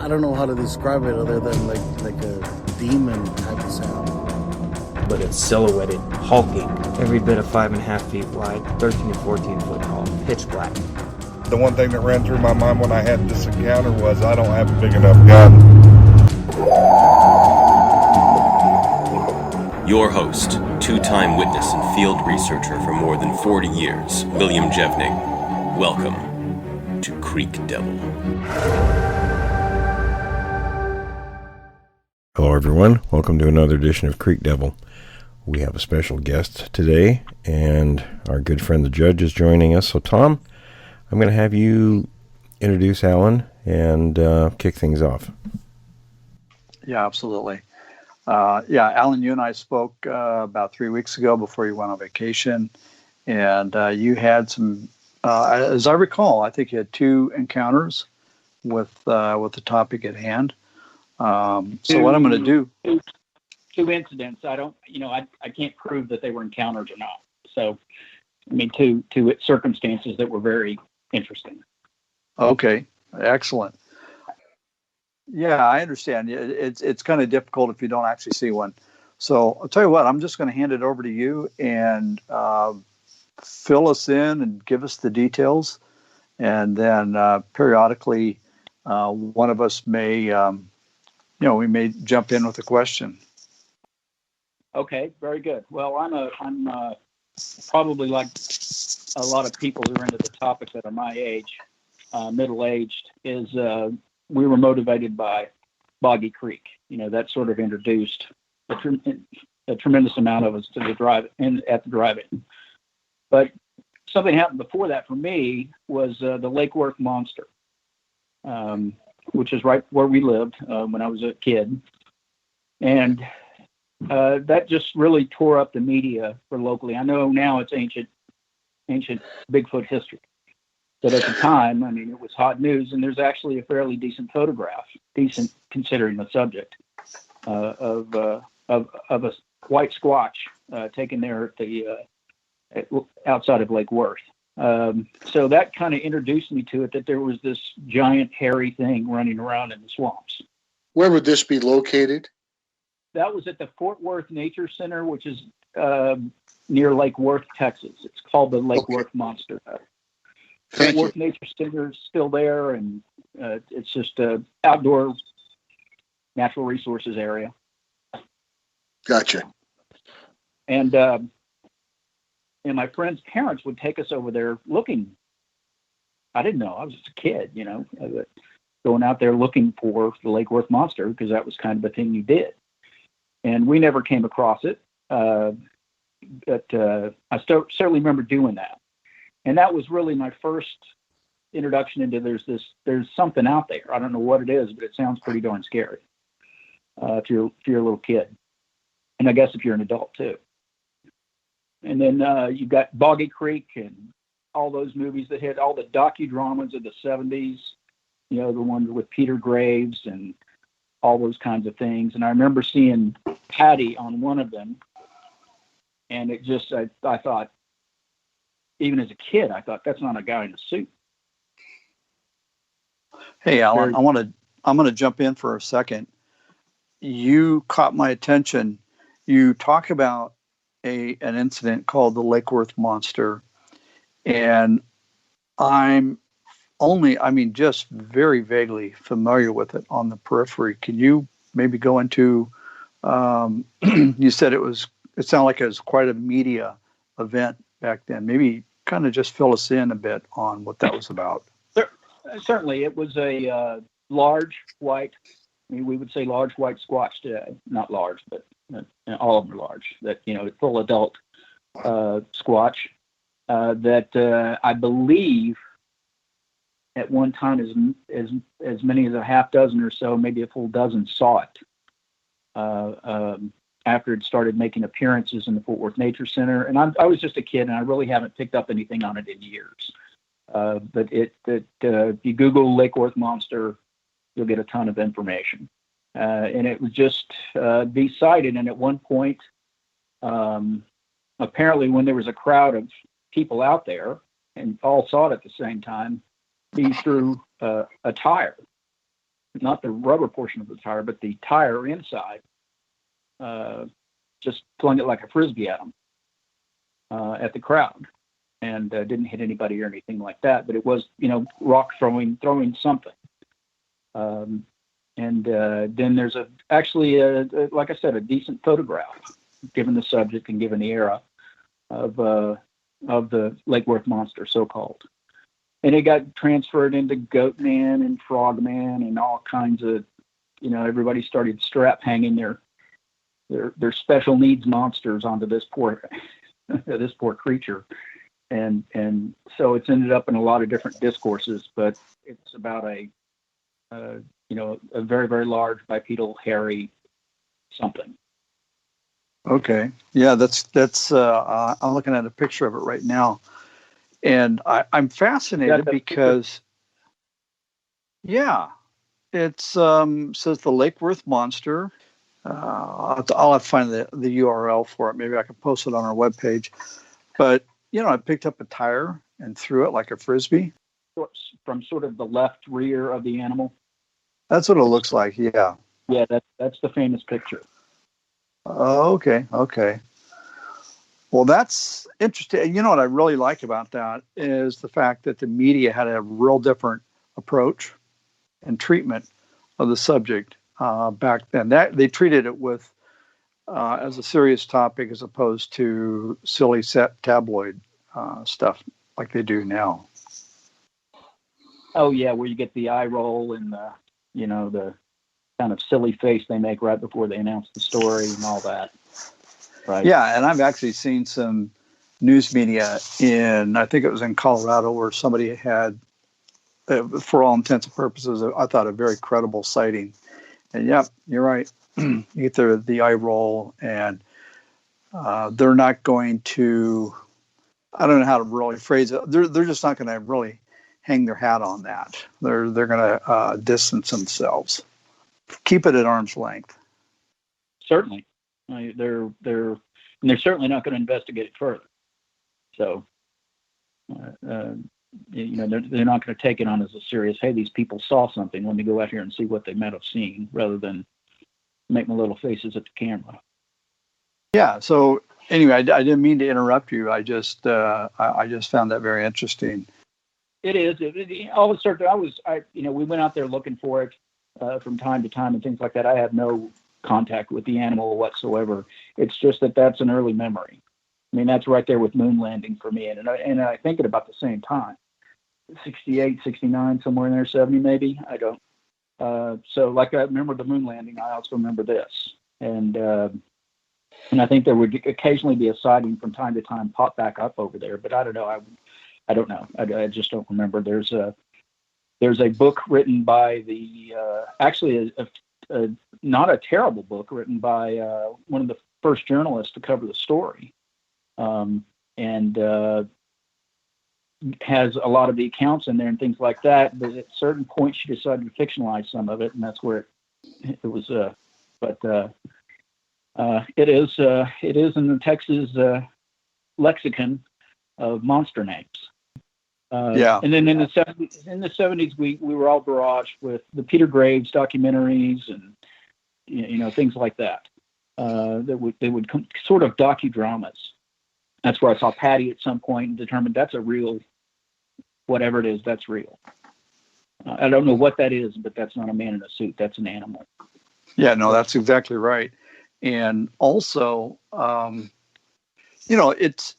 I don't know how to describe it other than like a demon type of sound. But it's silhouetted, hulking, every bit of 5.5 feet wide, 13 to 14 foot tall, pitch black. The one thing that ran through my mind when I had this encounter was I don't have a big enough gun. Your host, two-time witness and field researcher for more than 40 years, William Jevning. Welcome to Creek Devil. Hello everyone, welcome to another edition of Creek Devil. We have a special guest today, and our good friend the judge is joining us. So Tom, I'm going to have you introduce Alan and kick things off. Yeah, absolutely. Alan, you and I spoke about 3 weeks ago before you went on vacation, and you had some, as I recall, I think you had 2 encounters with the topic at hand. So what I'm going to do... Two incidents. I can't prove that they were encounters or not. So, I mean, two circumstances that were very interesting. Okay, excellent. Yeah, I understand. It's kind of difficult if you don't actually see one. So I'll tell you what, I'm just going to hand it over to you and fill us in and give us the details. And then periodically, one of us may, we may jump in with a question. Okay, very good. Well, I'm probably like a lot of people who are into the topic that are my age, middle-aged, is we were motivated by Boggy Creek. That sort of introduced a tremendous amount of us to the drive-in. But something happened before that for me was the Lake Worth monster, which is right where we lived when I was a kid. And that just really tore up the media for locally. I know now it's ancient Bigfoot history. But at the time, I mean, it was hot news, and there's actually a fairly decent photograph, decent considering the subject, of a white squatch taken there at the outside of Lake Worth. So that kind of introduced me to it, that there was this giant hairy thing running around in the swamps. Where would this be located? That was at the Fort Worth Nature Center, which is near Lake Worth, Texas. It's called the Lake Worth Monster. Fort Worth Nature Center is still there, and it's just an outdoor natural resources area. Gotcha. And my friend's parents would take us over there looking. I didn't know. I was just a kid, going out there looking for the Lake Worth Monster because that was kind of a thing you did. And we never came across it, but I certainly remember doing that. And that was really my first introduction into there's something out there. I don't know what it is, but it sounds pretty darn scary if you're a little kid. And I guess if you're an adult too. And then you've got Boggy Creek and all those movies that hit, all the docudramas of the 70s, the ones with Peter Graves and all those kinds of things. And I remember seeing Patty on one of them. And it just, I thought, even as a kid, I thought, that's not a guy in a suit. Hey, Alan, I'm going to jump in for a second. You caught my attention. You talk about an incident called the Lake Worth Monster. And I'm just very vaguely familiar with it on the periphery. Can you maybe go into, you said it sounded like it was quite a media event back then. Maybe kind of just fill us in a bit on what that was about. Certainly. It was a large white, we would say large white squatch today. Not large, but all of them are large. That, full adult squatch that I believe at one time as many as a half dozen or so, maybe a full dozen saw it after it started making appearances in the Fort Worth Nature Center. And I was just a kid, and I really haven't picked up anything on it in years. But if you Google Lake Worth Monster, you'll get a ton of information. And it was just be sighted. And at one point, apparently when there was a crowd of people out there and all saw it at the same time, he threw a tire not the rubber portion of the tire, but the tire inside, just flung it like a Frisbee at them, at the crowd. And didn't hit anybody or anything like that, but it was, rock throwing something. And then there's actually, like I said, a decent photograph, given the subject and given the era of the Lake Worth monster, so-called. And it got transferred into Goat Man and Frog Man and all kinds of, everybody started strap hanging their special needs monsters onto this poor creature. And so it's ended up in a lot of different discourses, but it's about a very, very large bipedal hairy something. Okay. Yeah, that's I'm looking at a picture of it right now. And I'm fascinated because, it says the Lake Worth monster. I'll have to find the URL for it. Maybe I can post it on our webpage. But, I picked up a tire and threw it like a Frisbee. From sort of the left rear of the animal. That's what it looks like, yeah. Yeah, that's the famous picture. Okay. Well, that's interesting. What I really like about that is the fact that the media had a real different approach and treatment of the subject back then. That they treated it with as a serious topic as opposed to silly tabloid stuff like they do now. Oh yeah, where you get the eye roll and the kind of silly face they make right before they announce the story and all that. Right. Yeah, and I've actually seen some news media I think it was in Colorado, where somebody had, for all intents and purposes, I thought a very credible sighting. And yeah, you're right. You get the eye roll, and they're not going to, I don't know how to really phrase it. They're just not going to really hang their hat on that. They're going to distance themselves, keep it at arm's length. Certainly, they're certainly not going to investigate it further. So, they're not going to take it on as a serious. Hey, these people saw something. Let me go out here and see what they might have seen, rather than make my little faces at the camera. Yeah. So anyway, I didn't mean to interrupt you. I just found that very interesting. It is. We went out there looking for it from time to time and things like that. I have no contact with the animal whatsoever. It's just that's an early memory. I mean, that's right there with moon landing for me. And I think at about the same time, 68, 69, somewhere in there, 70 maybe. I don't. So like I remember the moon landing, I also remember this. And I think there would occasionally be a sighting from time to time pop back up over there, but I don't know. I don't know. I just don't remember. There's a book written by actually not a terrible book, written by one of the first journalists to cover the story, and has a lot of the accounts in there and things like that. But at certain points, she decided to fictionalize some of it, and that's where it was. It is in the Texas lexicon of monster names. And then in the 70s, we were all barraged with the Peter Graves documentaries and things like that. They would come sort of docudramas. That's where I saw Patty at some point and determined that's a real, whatever it is, that's real. I don't know what that is, but that's not a man in a suit. That's an animal. Yeah, no, that's exactly right. And also, it's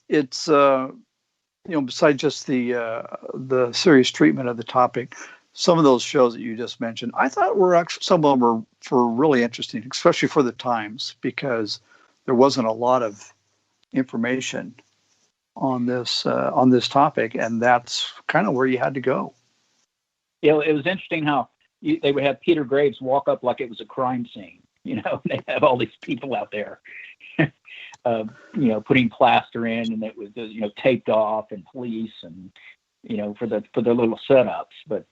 besides just the serious treatment of the topic, some of those shows that you just mentioned, I thought some of them were really interesting, especially for the times, because there wasn't a lot of information on this topic, and that's kind of where you had to go. Yeah, it was interesting how they would have Peter Graves walk up like it was a crime scene. And they have all these people out there. Putting plaster in, and it was, taped off, and police, and, for their little setups. But,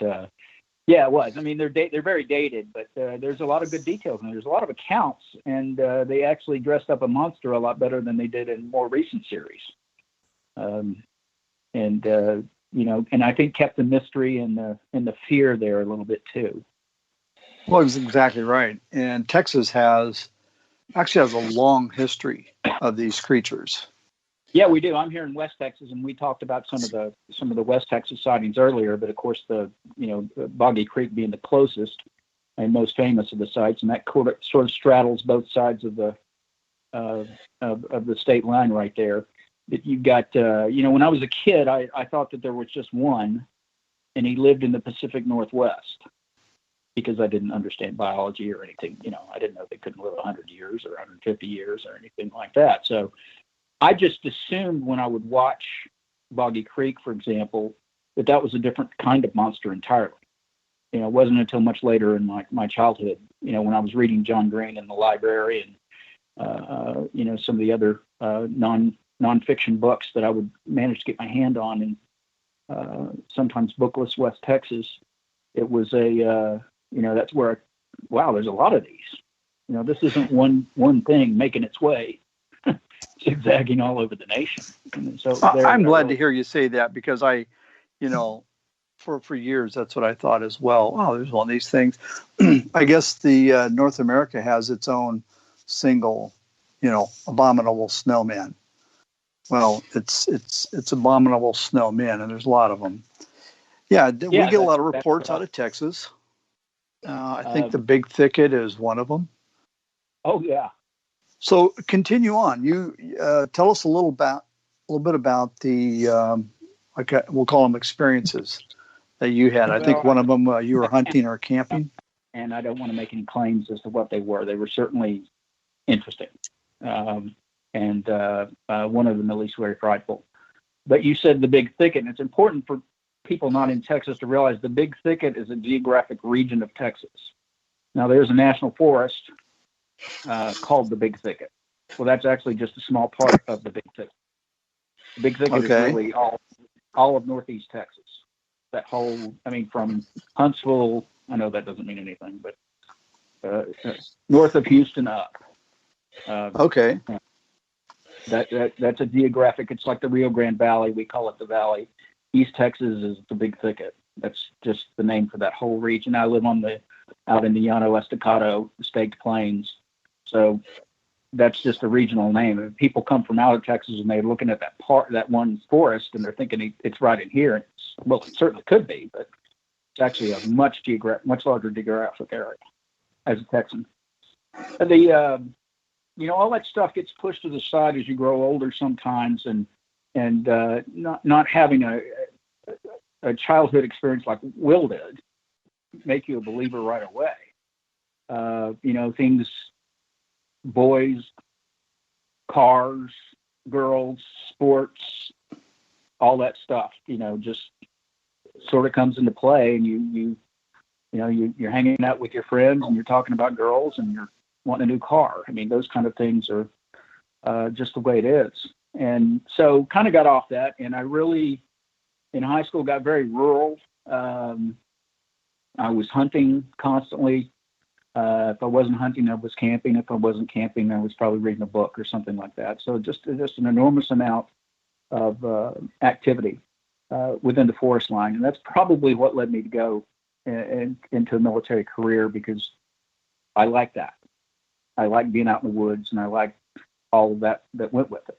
it was. I mean, they're very dated, but there's a lot of good details, and there's a lot of accounts, and they actually dressed up a monster a lot better than they did in more recent series. And I think kept the mystery and the fear there a little bit too. Well, it's exactly right. And Texas actually has a long history of these creatures. Yeah, we do. I'm here in West Texas, and we talked about some of the West Texas sightings earlier. But of course, the Boggy Creek being the closest and most famous of the sites, and that sort of straddles both sides of the state line right there. That you've got, when I was a kid, I thought that there was just one, and he lived in the Pacific Northwest, because I didn't understand biology or anything. I didn't know they couldn't live 100 years or 150 years or anything like that. So I just assumed when I would watch Boggy Creek, for example, that was a different kind of monster entirely. It wasn't until much later in my childhood, when I was reading John Green in the library and, some of the other nonfiction books that I would manage to get my hand on in sometimes bookless West Texas. It was that's where, wow, there's a lot of these. This isn't one thing making its way, zigzagging all over the nation. And so I'm glad to hear you say that, because for years that's what I thought as well. Oh, there's one of these things. I guess the North America has its own single, abominable snowman. Well, it's abominable snowmen, and there's a lot of them. Yeah, we get a lot of reports out of Texas. I think the Big Thicket is one of them. Oh yeah. So continue on. You tell us a little bit about the we'll call them experiences that you had. I think one of them you were hunting or camping. And I don't want to make any claims as to what they were. They were certainly interesting, and one of them at least very frightful. But you said the Big Thicket, and it's important for people not in Texas to realize the Big Thicket is a geographic region of Texas. Now, there's a national forest called the Big Thicket. Well, that's actually just a small part of the Big Thicket. The Big Thicket is really all of Northeast Texas. That whole, from Huntsville, I know that doesn't mean anything, but north of Houston up. Okay. That's a geographic, it's like the Rio Grande Valley. We call it the Valley. East Texas is the Big Thicket. That's just the name for that whole region. I live out in the Llano Estacado, the Staked Plains. So that's just a regional name. If people come from out of Texas and they're looking at that one forest, and they're thinking it's right in here. Well, it certainly could be, but it's actually a much larger geographic area as a Texan. All that stuff gets pushed to the side as you grow older sometimes, and not having a childhood experience like Will did make you a believer right away. Things, boys, cars, girls, sports, all that stuff, just sort of comes into play, and you're hanging out with your friends and you're talking about girls and you're wanting a new car. Those kind of things are just the way it is. And so kind of got off that, and I really, in high school, got very rural. I was hunting constantly. If I wasn't hunting, I was camping. If I wasn't camping, I was probably reading a book or something like that. So just an enormous amount of activity within the forest line. And that's probably what led me to go into a military career, because I like that. I like being out in the woods, and I like all of that went with it.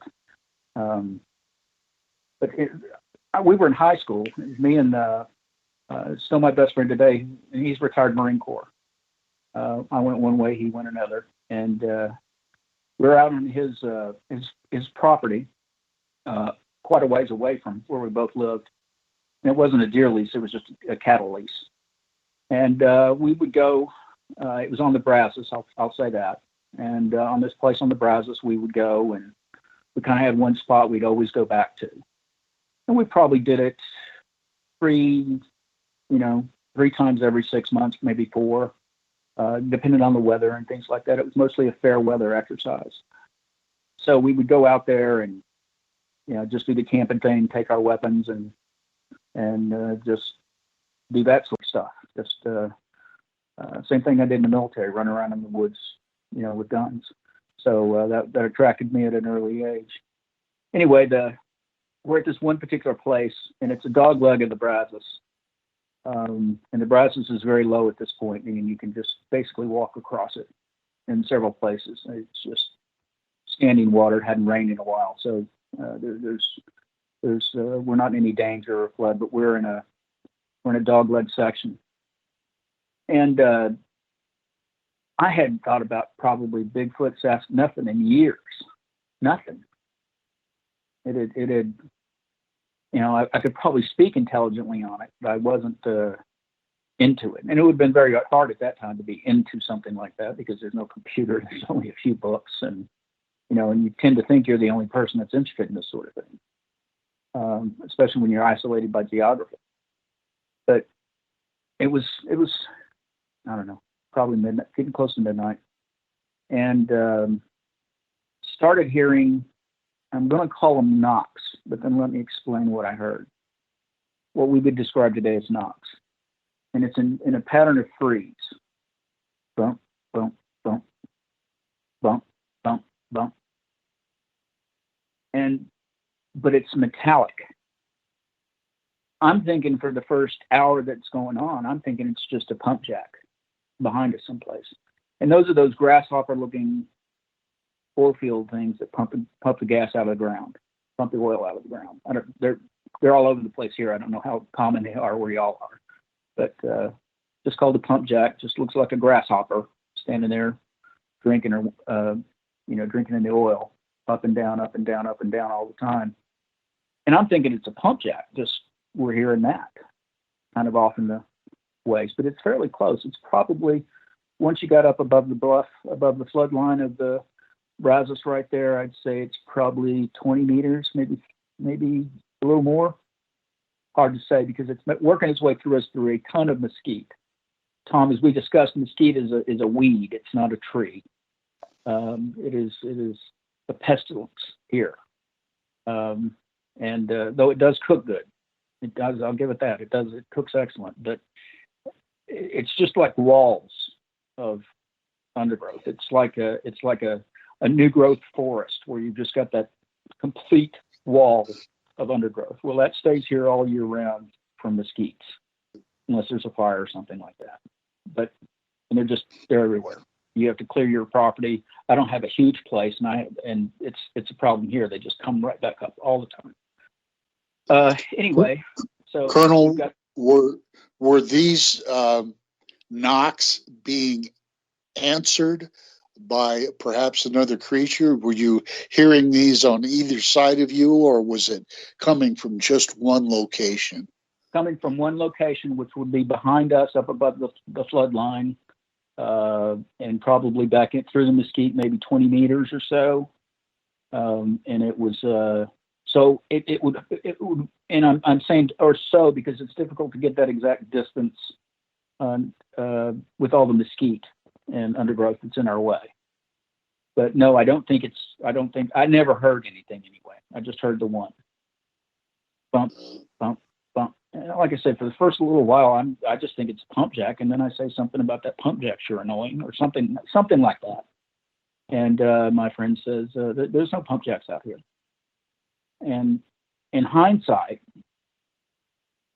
We were in high school, me and still my best friend today, and he's retired Marine Corps. I went one way, he went another, and we're out on his property, quite a ways away from where we both lived. And it wasn't a deer lease; it was just a cattle lease. And we would go. It was on the Brazos, I'll say that. And on this place on the Brazos, we would go, and we kind of had one spot we'd always go back to. And we probably did it three times every 6 months, maybe 4, depending on the weather and things like that. It was mostly a fair weather exercise. So we would go out there and, just do the camping thing, take our weapons and just do that sort of stuff. Just same thing I did in the military, run around in the woods, with guns. So that attracted me at an early age. Anyway, we're at this one particular place, and it's a dog leg of the Brazos. And the Brazos is very low at this point, and you can just basically walk across it in several places. It's just standing water. It hadn't rained in a while, so we're not in any danger of flood, but we're in a dog-led section. And I hadn't thought about probably Bigfoot, nothing in years, nothing. It had, I could probably speak intelligently on it, but I wasn't into it. And it would have been very hard at that time to be into something like that because there's no computer. There's only a few books, and you tend to think you're the only person that's interested in this sort of thing, especially when you're isolated by geography. But it was, I don't know, probably midnight, getting close to midnight, and started hearing, I'm going to call them knocks, but then let me explain what I heard. What we would describe today as knocks. And it's in a pattern of threes. Bump, bump, bump, bump, bump, bump. But it's metallic. I'm thinking for the first hour that's going on, I'm thinking it's just a pump jack behind us someplace. And those are those grasshopper-looking oil field things that pump the gas out of the ground, pump the oil out of the ground. They're all over the place here. I don't know how common they are where y'all are, but just called a pump jack. Just looks like a grasshopper standing there drinking drinking in the oil, up and down, up and down, up and down all the time. And I'm thinking it's a pump jack. Just we're hearing that kind of off in the ways, but it's fairly close. It's probably once you got up above the bluff, above the flood line of the Brazos right there, I'd say it's probably 20 meters, maybe a little more. Hard to say because it's working its way through us through a ton of mesquite. Tom, as we discussed, mesquite is a weed. It's not a tree. It is a pestilence here. And though it does cook good, it does. I'll give it that. It does. It cooks excellent, but it's just like walls of undergrowth. It's like a new growth forest where you've just got that complete wall of undergrowth. Well, that stays here all year round from mesquites, unless there's a fire or something like that. But they're everywhere. You have to clear your property. I don't have a huge place, and it's a problem here. They just come right back up all the time. Anyway, so Colonel, were these knocks being answered by perhaps another creature? Were you hearing these on either side of you, or was it coming from just one location? Coming from one location, which would be behind us, up above the flood line, and probably back through the mesquite, maybe 20 meters or so. And it was so it would, and I'm saying or so because it's difficult to get that exact distance with all the mesquite and undergrowth that's in our way. But no, I never heard anything anyway. I just heard the one bump, bump, bump. And like I said, for the first little while, I just think it's a pump jack, and then I say something about that pump jack sure annoying or something like that. And my friend says, "There's no pump jacks out here." And in hindsight,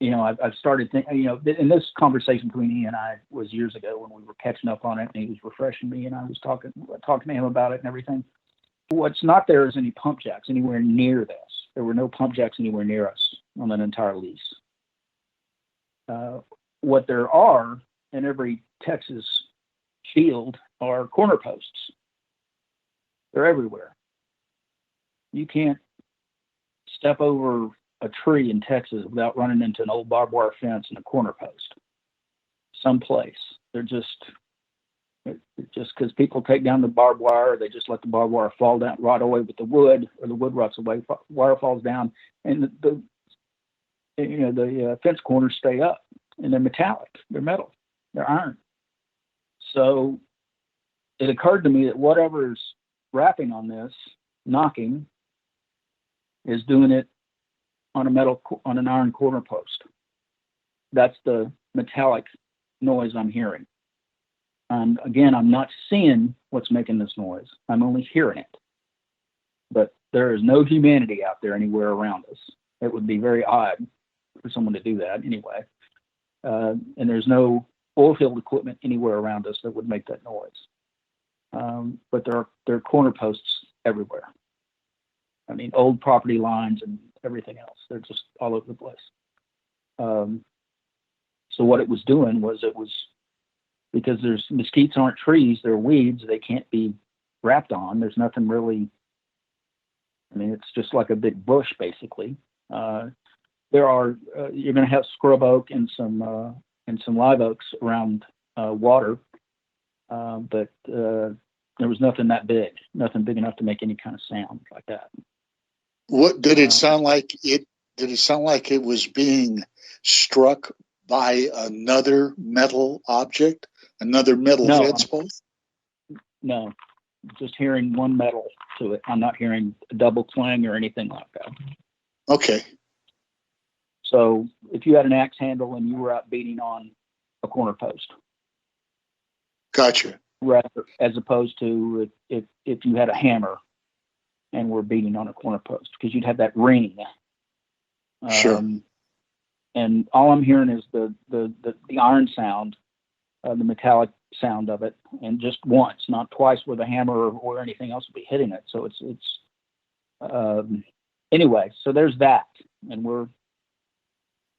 I've started thinking, and this conversation between he and I was years ago when we were catching up on it, and he was refreshing me, and I was talking to him about it and everything. What's not there is any pump jacks anywhere near this. There were no pump jacks anywhere near us on that entire lease. What there are in every Texas field are corner posts. They're everywhere. You can't step over a tree in Texas without running into an old barbed wire fence and a corner post someplace. They're just because people take down the barbed wire, they just let the barbed wire fall down, rot away with the wood, or the wood rots away, wire falls down, and the fence corners stay up, and they're metallic, they're metal, they're iron. So it occurred to me that whatever's rapping on this, knocking, is doing it on an iron corner post. That's the metallic noise I'm hearing. And again, I'm not seeing what's making this noise. I'm only hearing it. But there is no humanity out there anywhere around us. It would be very odd for someone to do that anyway. and there's no oil field equipment anywhere around us that would make that noise. But there are corner posts everywhere. I mean, old property lines and everything else. They're just all over the place. So what it was doing was, it was, because there's mesquites aren't trees, they're weeds. They can't be wrapped on. There's nothing really. I mean, it's just like a big bush, basically. There are you're going to have scrub oak and some live oaks around water, but there was nothing that big, nothing big enough to make any kind of sound like that. What did it sound like? Did it sound like it was being struck by another metal object, another metal headstone? No, just hearing one metal to it. I'm not hearing a double clang or anything like that. Okay. So if you had an axe handle and you were out beating on a corner post. Gotcha. Rather, as opposed to if you had a hammer and were beating on a corner post, because you'd have that ring. Sure. And all I'm hearing is the iron sound, the metallic sound of it, and just once, not twice, where the hammer or anything else would be hitting it. So it's anyway. So there's that, and we're,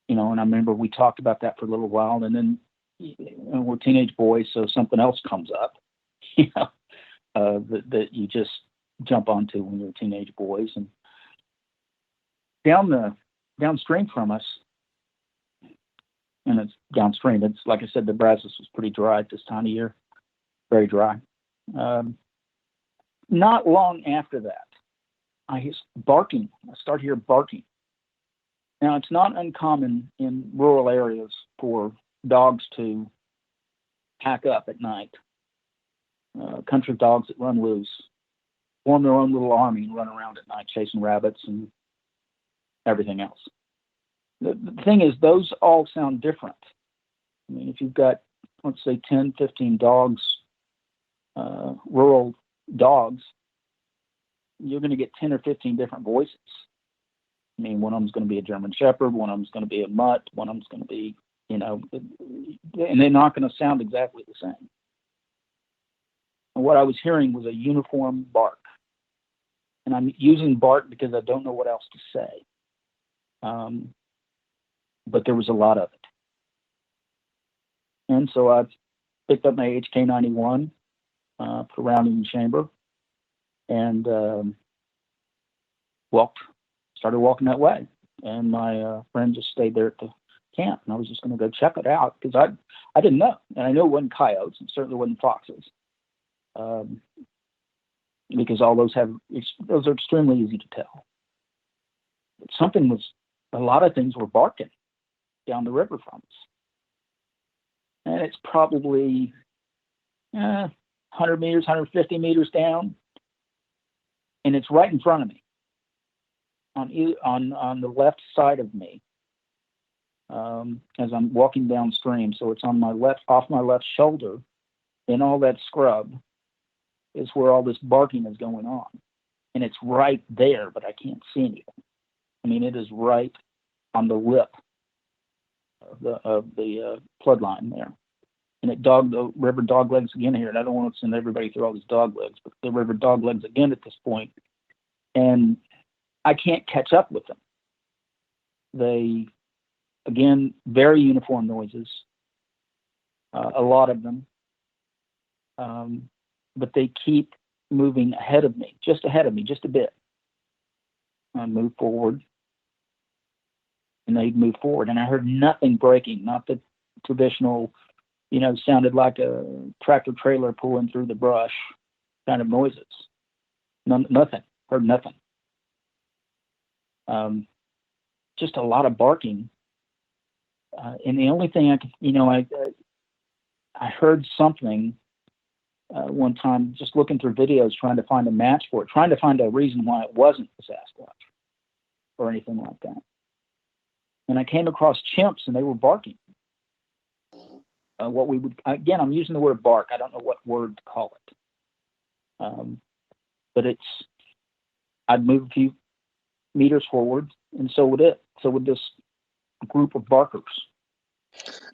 and I remember we talked about that for a little while, and then we're teenage boys, so something else comes up, that you just jump onto when you're teenage boys. And downstream from us, and it's downstream, it's like I said, the Brazos was pretty dry at this time of year, very dry. Not long after that, I hear barking. I start hearing barking. Now, it's not uncommon in rural areas for dogs to pack up at night. Country dogs that run loose, form their own little army and run around at night chasing rabbits and everything else. The thing is, those all sound different. I mean, if you've got, let's say, 10, 15 dogs, rural dogs, you're going to get 10 or 15 different voices. I mean, one of them's going to be a German Shepherd, one of them's going to be a mutt, one of them's going to be, and they're not going to sound exactly the same. And what I was hearing was a uniform bark. And I'm using bark because I don't know what else to say. But there was a lot of it. And so I picked up my HK91, put a round in the chamber, and started walking that way. And my friend just stayed there at the camp, and I was just going to go check it out because I didn't know. And I know it wasn't coyotes, and certainly wasn't foxes. Because all those are extremely easy to tell. But a lot of things were barking down the river from us. And it's probably 100 meters, 150 meters down. And it's right in front of me, on the left side of me, as I'm walking downstream. So it's on my left, off my left shoulder, in all that scrub is where all this barking is going on. And it's right there, but I can't see anything. I mean, it is right on the lip of the flood line there. And the river dog legs again here. And I don't want to send everybody through all these dog legs, but the river dog legs again at this point. And I can't catch up with them. They, again, very uniform noises, a lot of them. But they keep moving ahead of me, just a bit. I move forward, and they'd move forward. And I heard nothing breaking, not the traditional, sounded like a tractor trailer pulling through the brush kind of noises. Nothing, heard nothing. Just a lot of barking. And the only thing I heard something one time, just looking through videos, trying to find a match for it, trying to find a reason why it wasn't a Sasquatch or anything like that. And I came across chimps, and they were barking. I'm using the word bark. I don't know what word to call it. But I'd move a few meters forward, and so would it. So would this group of barkers.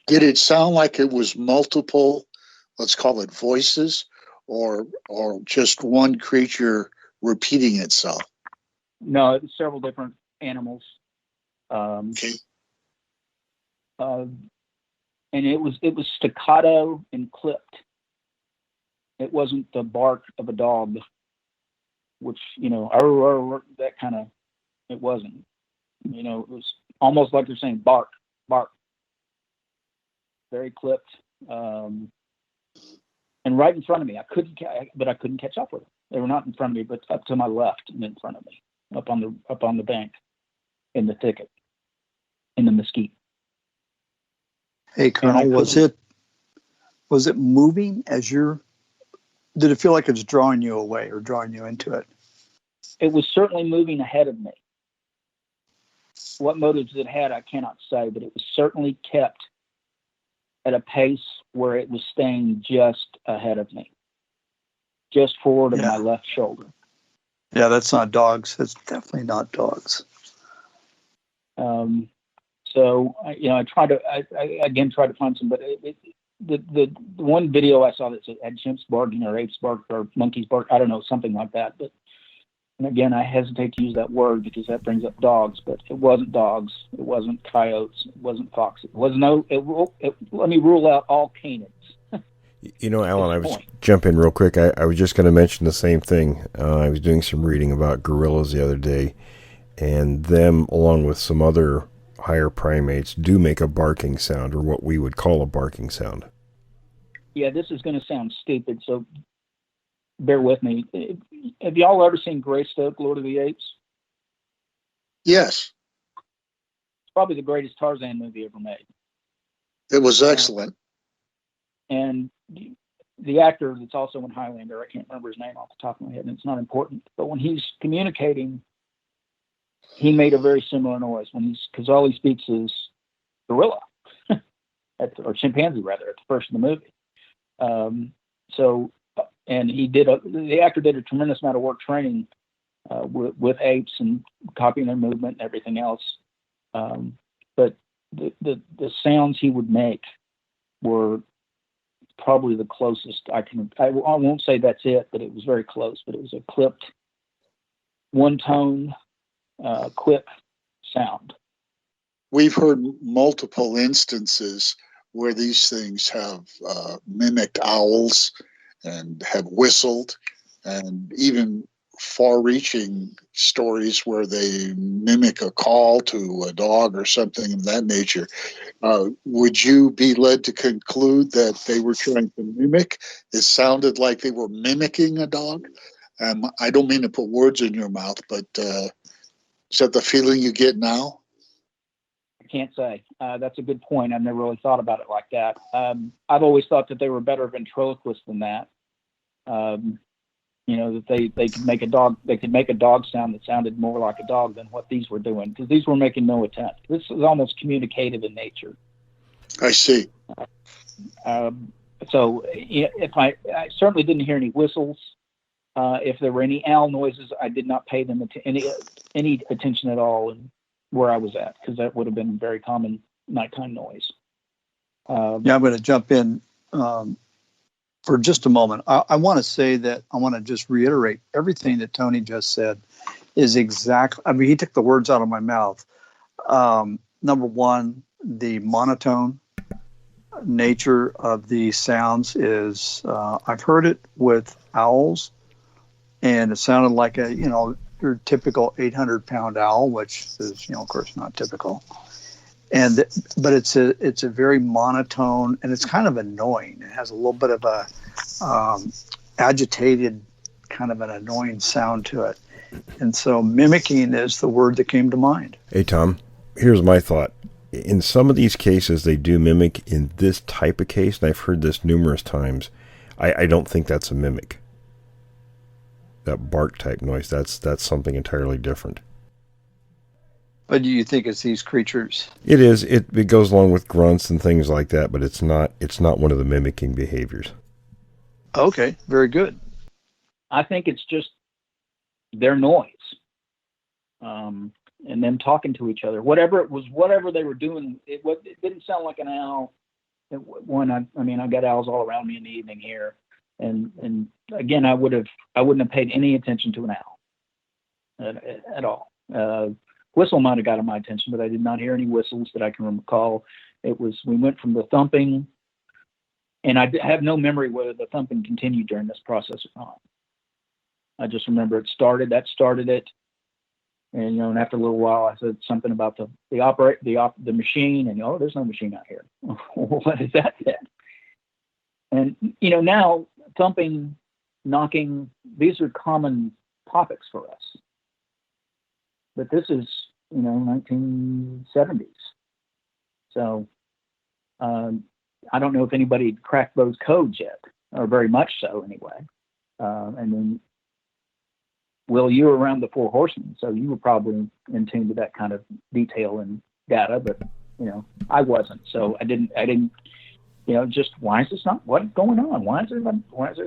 Did it sound like it was multiple, let's call it voices, or just one creature repeating itself? No, it was several different animals. Okay. And it was staccato and clipped. It wasn't the bark of a dog, which, you know, that kind of, it wasn't. You know, it was almost like they're saying bark, bark. Very clipped. And right in front of me. I couldn't catch up with them. They were not in front of me, but up to my left and in front of me, up on the bank, in the thicket, in the mesquite. Hey, Colonel, was it moving as did it feel like it was drawing you away or drawing you into it? It was certainly moving ahead of me. What motives it had, I cannot say, but it was certainly kept at a pace where it was staying just ahead of me, just forward of my left shoulder. Yeah, that's not dogs. That's definitely not dogs. So, you know, I again tried to find some, but the one video I saw that had chimps barking or apes bark or monkeys bark, I don't know, something like that. But, and again, I hesitate to use that word because that brings up dogs, but it wasn't dogs. It wasn't coyotes. It wasn't foxes. Let me rule out all canids. You know, Alan, I was jump in real quick. I was just going to mention the same thing. I was doing some reading about gorillas the other day, and them, along with some other higher primates, do make a barking sound, or what we would call a barking sound. Yeah, this is going to sound stupid, so bear with me. Have y'all ever seen Greystoke, Lord of the Apes? Yes. It's probably the greatest Tarzan movie ever made. It was excellent. And the actor that's also in Highlander, I can't remember his name off the top of my head, and it's not important, but when he's communicating, he made a very similar noise because all he speaks is gorilla, or chimpanzee rather, at the first in the movie. And the actor did a tremendous amount of work training with apes and copying their movement and everything else. But the sounds he would make were probably the closest I won't say that's it, but it was very close. But it was a clipped, one tone, quick sound. We've heard multiple instances where these things have mimicked owls and have whistled, and even far-reaching stories where they mimic a call to a dog or something of that nature. Would you be led to conclude that they were trying to mimic? It sounded like they were mimicking a dog. I don't mean to put words in your mouth, but is that the feeling you get now? I can't say. That's a good point. I've never really thought about it like that. I've always thought that they were better ventriloquists than that. You know, that they could make a dog sound that sounded more like a dog than what these were doing, because these were making no attempt. This is almost communicative in nature. I see. So if I certainly didn't hear any whistles. If there were any owl noises, I did not pay them any attention at all in where I was at, because that would have been very common nighttime noise. I'm going to jump in for just a moment. I want to say that I want to just reiterate everything that Tony just said is exactly, I mean, he took the words out of my mouth. Number one, the monotone nature of the sounds is, I've heard it with owls, and it sounded like your typical 800-pound owl, which is, of course, not typical. But it's a very monotone, and it's kind of annoying. It has a little bit of a agitated, kind of an annoying sound to it. And so mimicking is the word that came to mind. Hey, Tom, here's my thought. In some of these cases, they do mimic. In this type of case, and I've heard this numerous times, I don't think that's a mimic. That bark type noise, that's something entirely different. But do you think it's these creatures? It is. It goes along with grunts and things like that, but it's not one of the mimicking behaviors. Okay, very good. I think it's just their noise, and them talking to each other. Whatever they were doing, it didn't sound like an owl. I got owls all around me in the evening here, and again, I wouldn't have paid any attention to an owl at all. Whistle might have gotten my attention, but I did not hear any whistles that I can recall. We went from the thumping, and I have no memory whether the thumping continued during this process or not. I just remember that started it. And, and after a little while, I said something about the machine, and, there's no machine out here. What is that then? And, now thumping, knocking, these are common topics for us. But this is, 1970s. So I don't know if anybody had cracked those codes yet, or very much so anyway. And then, Will, you were around the Four Horsemen, so you were probably in tune to that kind of detail and data, but, I wasn't. So I didn't, just why is this not, what's going on? Why is there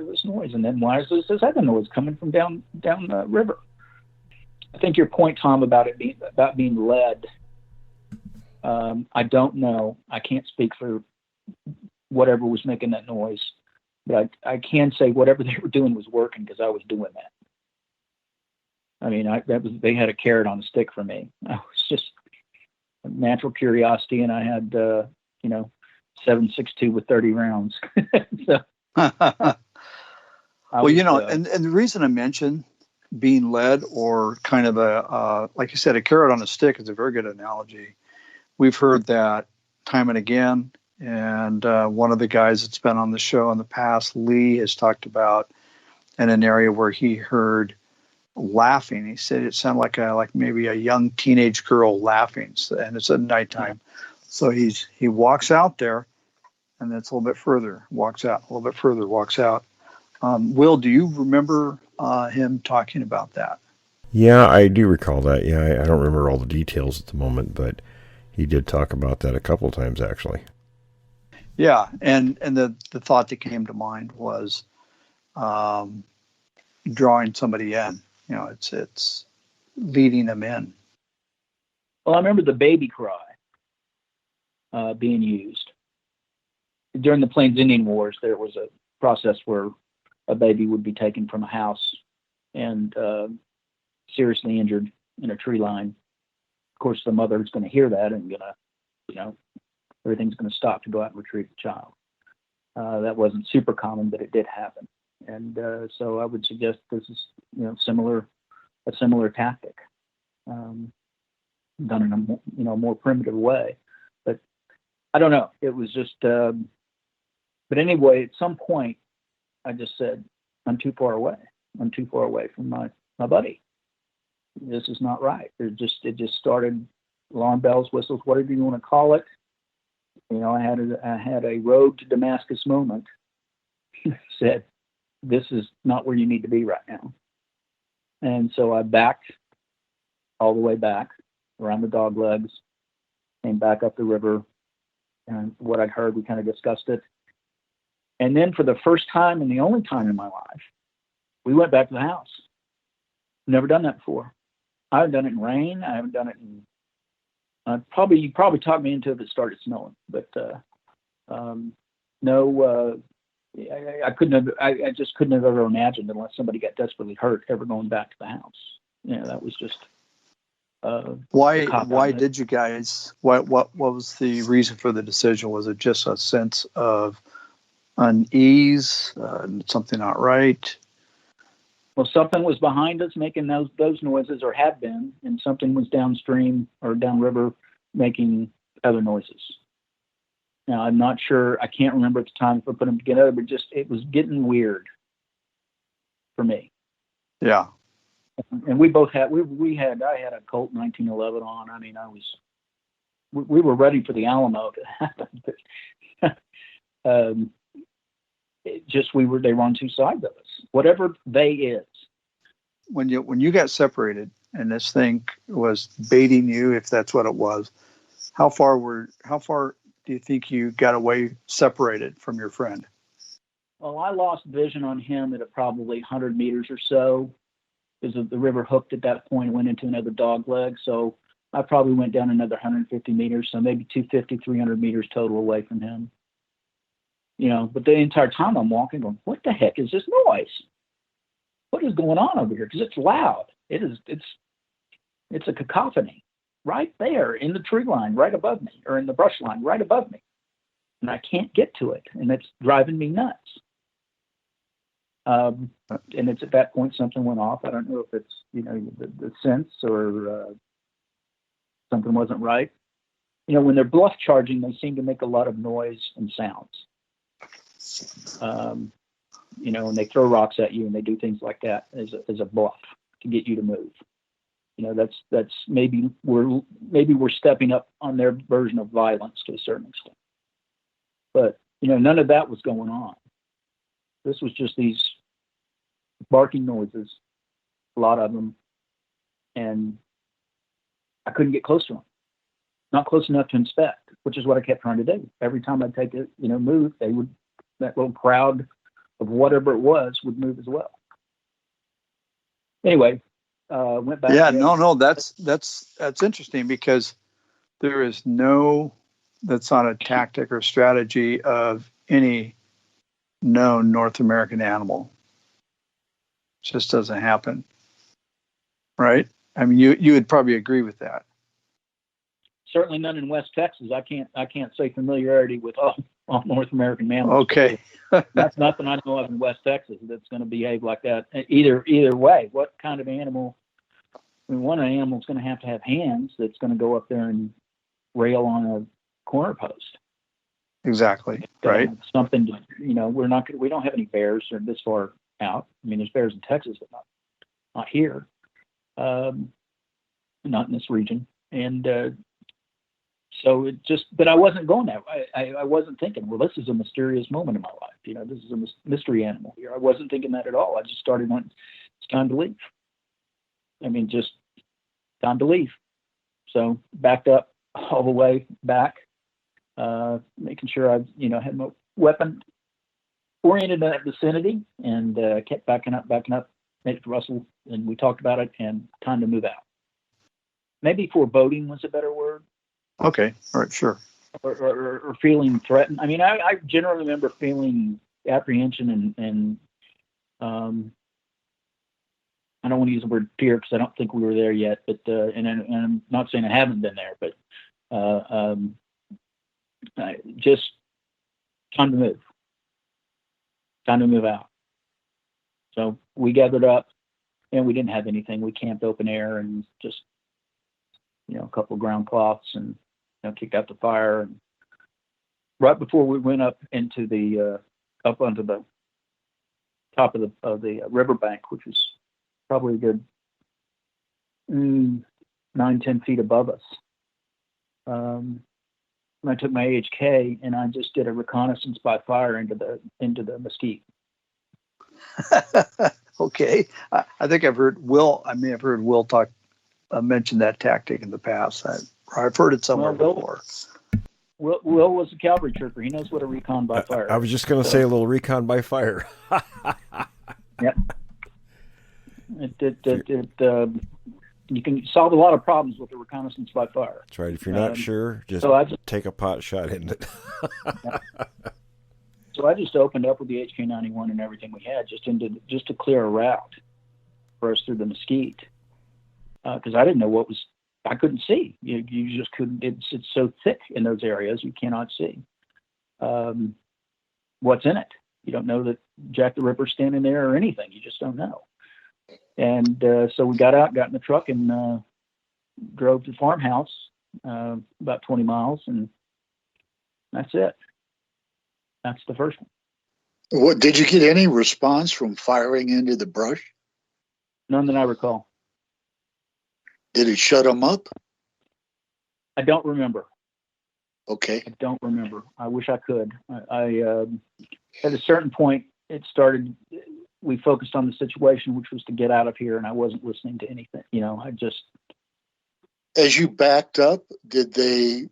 this noise? And then why is this other noise coming from down the river? I think your point, Tom, about being led, I don't know. I can't speak for whatever was making that noise, but I can say whatever they were doing was working because I was doing that. I mean, they had a carrot on a stick for me. I was just a natural curiosity, and I had 7.62 with 30 rounds. So, and the reason I mentioned being led, or kind of like you said, a carrot on a stick, is a very good analogy. We've heard that time and again, and one of the guys that's been on the show in the past, Lee, has talked about in an area where he heard laughing. He said it sounded like maybe a young teenage girl laughing, and it's at nighttime. So he walks out there, and that's a little bit further, walks out, a little bit further, walks out. Will, do you remember him talking about that? Yeah, I do recall that. Yeah, I don't remember all the details at the moment, but he did talk about that a couple of times, actually. Yeah, and the thought that came to mind was drawing somebody in. It's leading them in. Well, I remember the baby cry being used. During the Plains Indian Wars, there was a process where a baby would be taken from a house and seriously injured in a tree line. Of course, the mother is going to hear that and everything's going to stop to go out and retrieve the child. That wasn't super common, but it did happen. And so I would suggest this is, a similar tactic, done in a more primitive way. But I don't know. It was just, but anyway, at some point, I just said, I'm too far away. I'm too far away from my buddy. This is not right. It just started, alarm bells, whistles, whatever you want to call it. I had a road to Damascus moment. Said, this is not where you need to be right now. And so I backed all the way back around the dog legs, came back up the river, and what I'd heard, we kind of discussed it. And then for the first time and the only time in my life, we went back to the house. Never done that before. I haven't done it in rain. I haven't done it in, you probably talked me into it if it started snowing, but no, I just couldn't have ever imagined, unless somebody got desperately hurt, ever going back to the house. That was just. Why did you guys? What was the reason for the decision? Was it just a sense of unease, something not right? Well, something was behind us making those noises, or had been, and something was downstream or downriver making other noises. Now, I'm not sure. I can't remember at the time if I put them together, but it was getting weird for me. Yeah. And we both had. I had a Colt 1911 on. I mean, we were ready for the Alamo to happen, but they were on two sides of us. Whatever they is. When you got separated and this thing was baiting you, if that's what it was, how far do you think you got away separated from your friend? Well, I lost vision on him at probably 100 meters or so, because the river hooked at that point and went into another dog leg. So I probably went down another 150 meters, so maybe 250, 300 meters total away from him. But the entire time I'm walking, going, what the heck is this noise? What is going on over here? Because it's loud. It's a cacophony right there in the tree line right above me, or in the brush line right above me. And I can't get to it. And it's driving me nuts. And it's at that point something went off. I don't know if it's, the sense or something wasn't right. When they're bluff charging, they seem to make a lot of noise and sounds. And they throw rocks at you and they do things like that as a bluff to get you to move. That's maybe we're stepping up on their version of violence to a certain extent. But none of that was going on. This was just these barking noises, a lot of them, and I couldn't get close to them. Not close enough to inspect, which is what I kept trying to do. Every time I'd take it, move, that little crowd of whatever it was would move as well. Anyway, went back. Yeah, no, that's interesting, because there is that's not a tactic or strategy of any known North American animal. It just doesn't happen, right? I mean, you would probably agree with that. Certainly none in West Texas. I can't say familiarity with all North American mammals. Okay. That's nothing I know of in West Texas that's going to behave like that. Either way, what kind of animal? I mean, one animal's going to have hands that's going to go up there and rail on a corner post. Exactly. Right. Something to, we don't have any bears or this far out. I mean, there's bears in Texas, but not here. Not in this region. And so but I wasn't going that way. I wasn't thinking, well, this is a mysterious moment in my life. This is a mystery animal here. I wasn't thinking that at all. I just started going, it's time to leave. I mean, just time to leave. So backed up all the way back, making sure I, had my weapon oriented in that vicinity, and kept backing up, made it to Russell, and we talked about it, and time to move out. Maybe foreboding was a better word. Okay. All right. Sure. Or feeling threatened. I mean, I generally remember feeling apprehension and I don't want to use the word fear because I don't think we were there yet, but and I'm not saying I haven't been there, but just time to move out. So we gathered up, and we didn't have anything. We camped open air and just a couple of ground cloths and kicked out the fire. And right before we went up into up onto the top of the riverbank, which was probably a good 9-10 feet above us, I took my AHK and I just did a reconnaissance by fire into the mesquite. Okay, I think I've heard Will. I may have heard Will mention that tactic in the past. I've heard it somewhere before. Will was a cavalry trooper. He knows what a recon by fire is. I was just going to say a little recon by fire. Yep. You can solve a lot of problems with a reconnaissance by fire. That's right. If you're not sure, just take a pot shot in it. So I just opened up with the HK91 and everything we had just to clear a route for us through the mesquite. Because I didn't know I couldn't see. You just couldn't. It's so thick in those areas, you cannot see what's in it. You don't know that Jack the Ripper's standing there or anything. You just don't know. And so we got out, got in the truck, and drove to the farmhouse about 20 miles, and that's it. That's the first one. What did you get any response from firing into the brush? None that I recall. Did it shut them up? I don't remember. Okay. I don't remember. I wish I could. I at a certain point, it started. We focused on the situation, which was to get out of here, and I wasn't listening to anything. I just. As you backed up, did they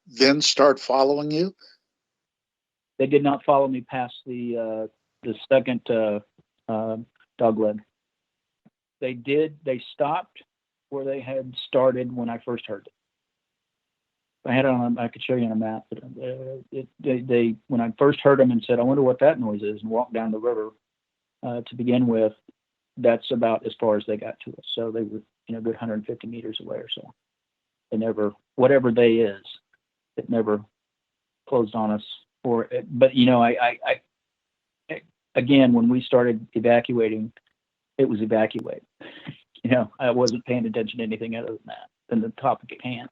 then start following you? They did not follow me past the second dogleg. They did. They stopped where they had started when I first heard it. I had it on. I could show you on a map. But they when I first heard them and said, "I wonder what that noise is," and walked down the river to begin with, that's about as far as they got to us. So they were, a good 150 meters away or so. They never, whatever they is, it never closed on us. But again, when we started evacuating, it was evacuated. I wasn't paying attention to anything other than that, than the topic at hand.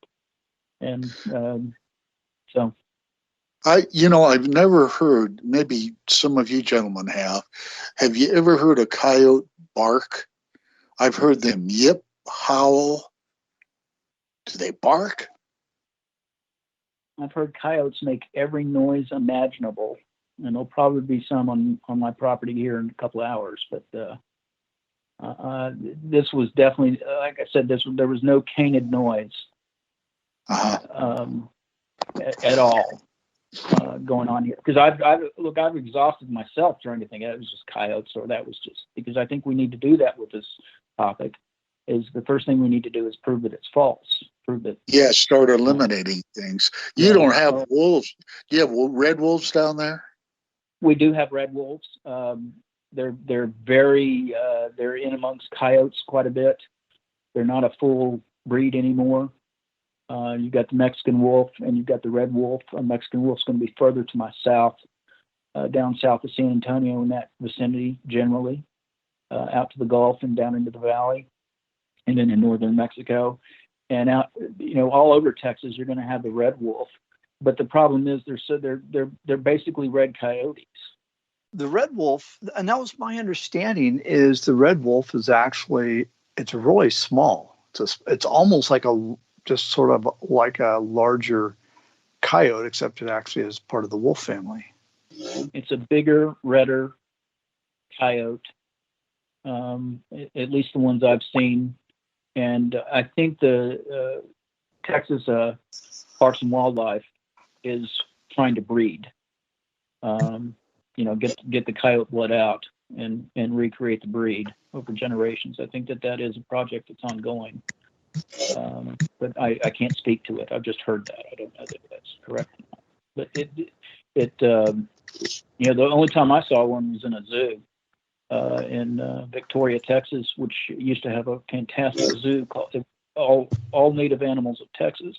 And so. I've never heard, maybe some of you gentlemen have. Have you ever heard a coyote bark? I've heard them yip, howl. Do they bark? I've heard coyotes make every noise imaginable, and there'll probably be some on my property here in a couple of hours. But this was definitely, like I said, there was no canid noise at all going on here. Because I've exhausted myself trying to think it was just coyotes, or that was just because I think we need to do that with this topic. Is the first thing we need to do is prove that it's false. Prove that. Yeah, start eliminating things. You don't have wolves. Do you have red wolves down there? We do have red wolves. They're very they're in amongst coyotes quite a bit. They're not a full breed anymore. You've got the Mexican wolf and you've got the red wolf. A Mexican wolf's going to be further to my south, down south of San Antonio in that vicinity generally, out to the Gulf and down into the valley, and then in northern Mexico, and out, all over Texas. You're going to have the red wolf, but the problem is they're basically red coyotes. The red wolf, and that was my understanding, is the red wolf is actually, it's really small. It's almost like just sort of like a larger coyote, except it actually is part of the wolf family. It's a bigger, redder coyote, at least the ones I've seen. And I think the Texas Parks and Wildlife is trying to breed, get the coyote blood out and recreate the breed over generations. I think that is a project that's ongoing. But I can't speak to it. I've just heard that. I don't know that that's correct or not. But the only time I saw one was in a zoo in Victoria, Texas, which used to have a fantastic zoo called All Native Animals of Texas,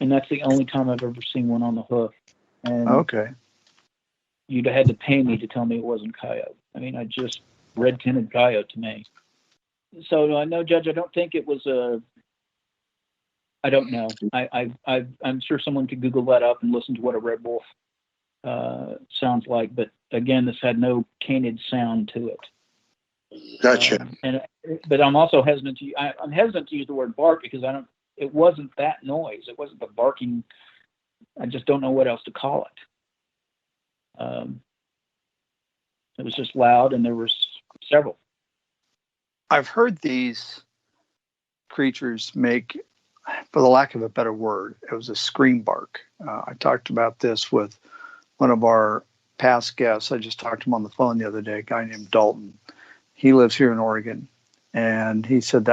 and that's the only time I've ever seen one on the hoof. And okay, you'd have had to pay me to tell me it wasn't coyote. I mean, red-tinted coyote to me. So no, Judge, I don't think it was I don't know. I'm sure someone could Google that up and listen to what a red wolf sounds like. But again, this had no canid sound to it. Gotcha. But I'm also hesitant I'm hesitant to use the word bark because it wasn't that noise. It wasn't the barking. I just don't know what else to call it. It was just loud, and there were several. I've heard these creatures make, for the lack of a better word, it was a scream bark. I talked about this with one of our past guests. I just talked to him on the phone the other day, a guy named Dalton. He lives here in Oregon, and he said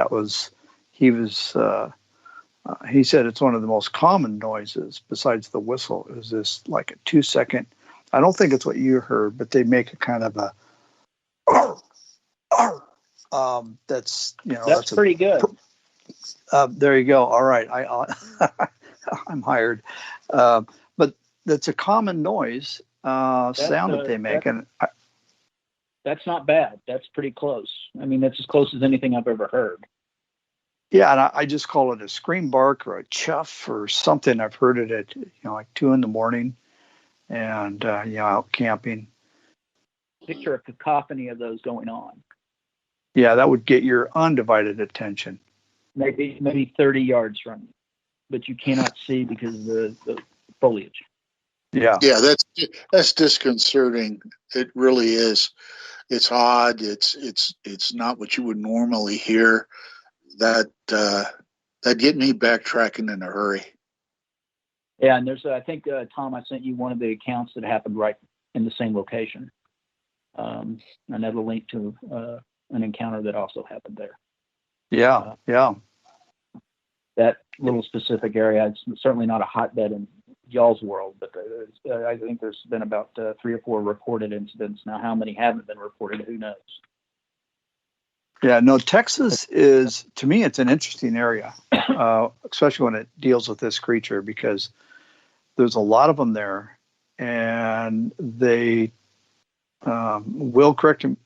he said it's one of the most common noises besides the whistle. It was this like a 2-second. I don't think it's what you heard, but they make a kind of a that's pretty good. There you go. All right, I'm hired, but that's a common noise sound that they make, and that's not bad. That's pretty close. I mean, that's as close as anything I've ever heard. Yeah, and I just call it a scream bark or a chuff or something. I've heard it at like 2 a.m. and out camping. Picture a cacophony of those going on. Yeah, that would get your undivided attention. Maybe 30 yards from you, but you cannot see because of the foliage. Yeah, that's disconcerting. It really is. It's odd. It's not what you would normally hear. That get me backtracking in a hurry. Yeah, and there's I think Tom, I sent you one of the accounts that happened right in the same location. Another link to an encounter that also happened there. Yeah. that little specific area. It's certainly not a hotbed in y'all's world, but I think there's been about 3 or 4 reported incidents. Now, how many haven't been reported, who knows? Yeah, no, Texas is, to me, it's an interesting area, especially when it deals with this creature, because there's a lot of them there, and they will correct me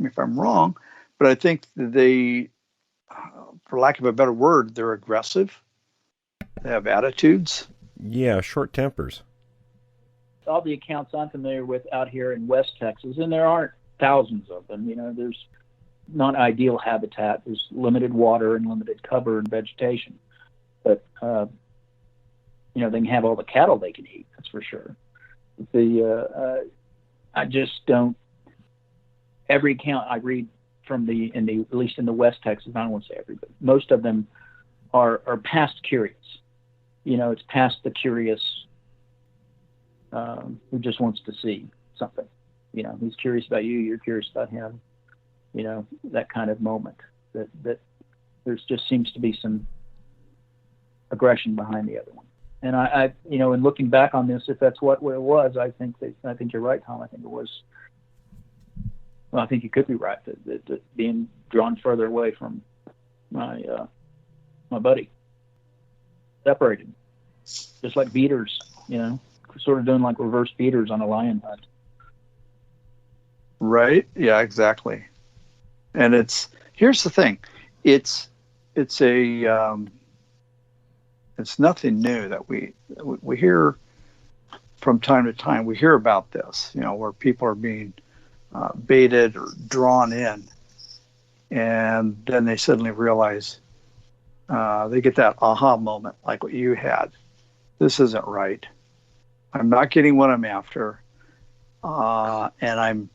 if I'm wrong, but I think they, for lack of a better word, they're aggressive. They have attitudes. Yeah, short tempers. All the accounts I'm familiar with out here in West Texas, and there aren't thousands of them, there's not ideal habitat. There's limited water and limited cover and vegetation, but they can have all the cattle they can eat. That's for sure. I just don't. Every account I read from at least in the West Texas, I don't want to say every, but most of them are past curious. It's past the curious who just wants to see something. He's curious about you. You're curious about him. That kind of moment that there's just seems to be some aggression behind the other one. And I in looking back on this, if that's what it was, I think you're right, Tom. I think it was, well, I think you could be right that being drawn further away from my buddy, separated, just like beaters, sort of doing like reverse beaters on a lion hunt. Right. Yeah, exactly. And here's the thing. It's nothing new that we hear from time to time. We hear about this, where people are being baited or drawn in, and then they suddenly realize they get that aha moment, like what you had. This isn't right. I'm not getting what I'm after, and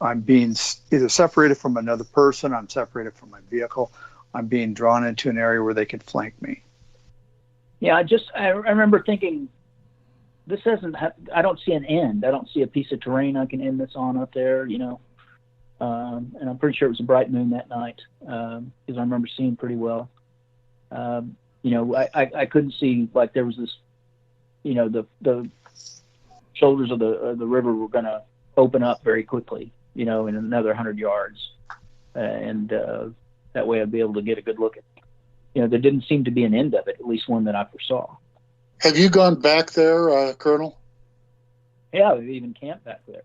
I'm being either separated from another person, I'm separated from my vehicle, I'm being drawn into an area where they can flank me. Yeah, I remember thinking, this I don't see an end. I don't see a piece of terrain I can end this on up there, and I'm pretty sure it was a bright moon that night, because I remember seeing pretty well. I couldn't see, like, there was this, the shoulders of the river were going to open up very quickly, in another 100 yards. And that way I'd be able to get a good look at it. There didn't seem to be an end of it, at least one that I foresaw. Have you gone back there, Colonel? Yeah, we've even camped back there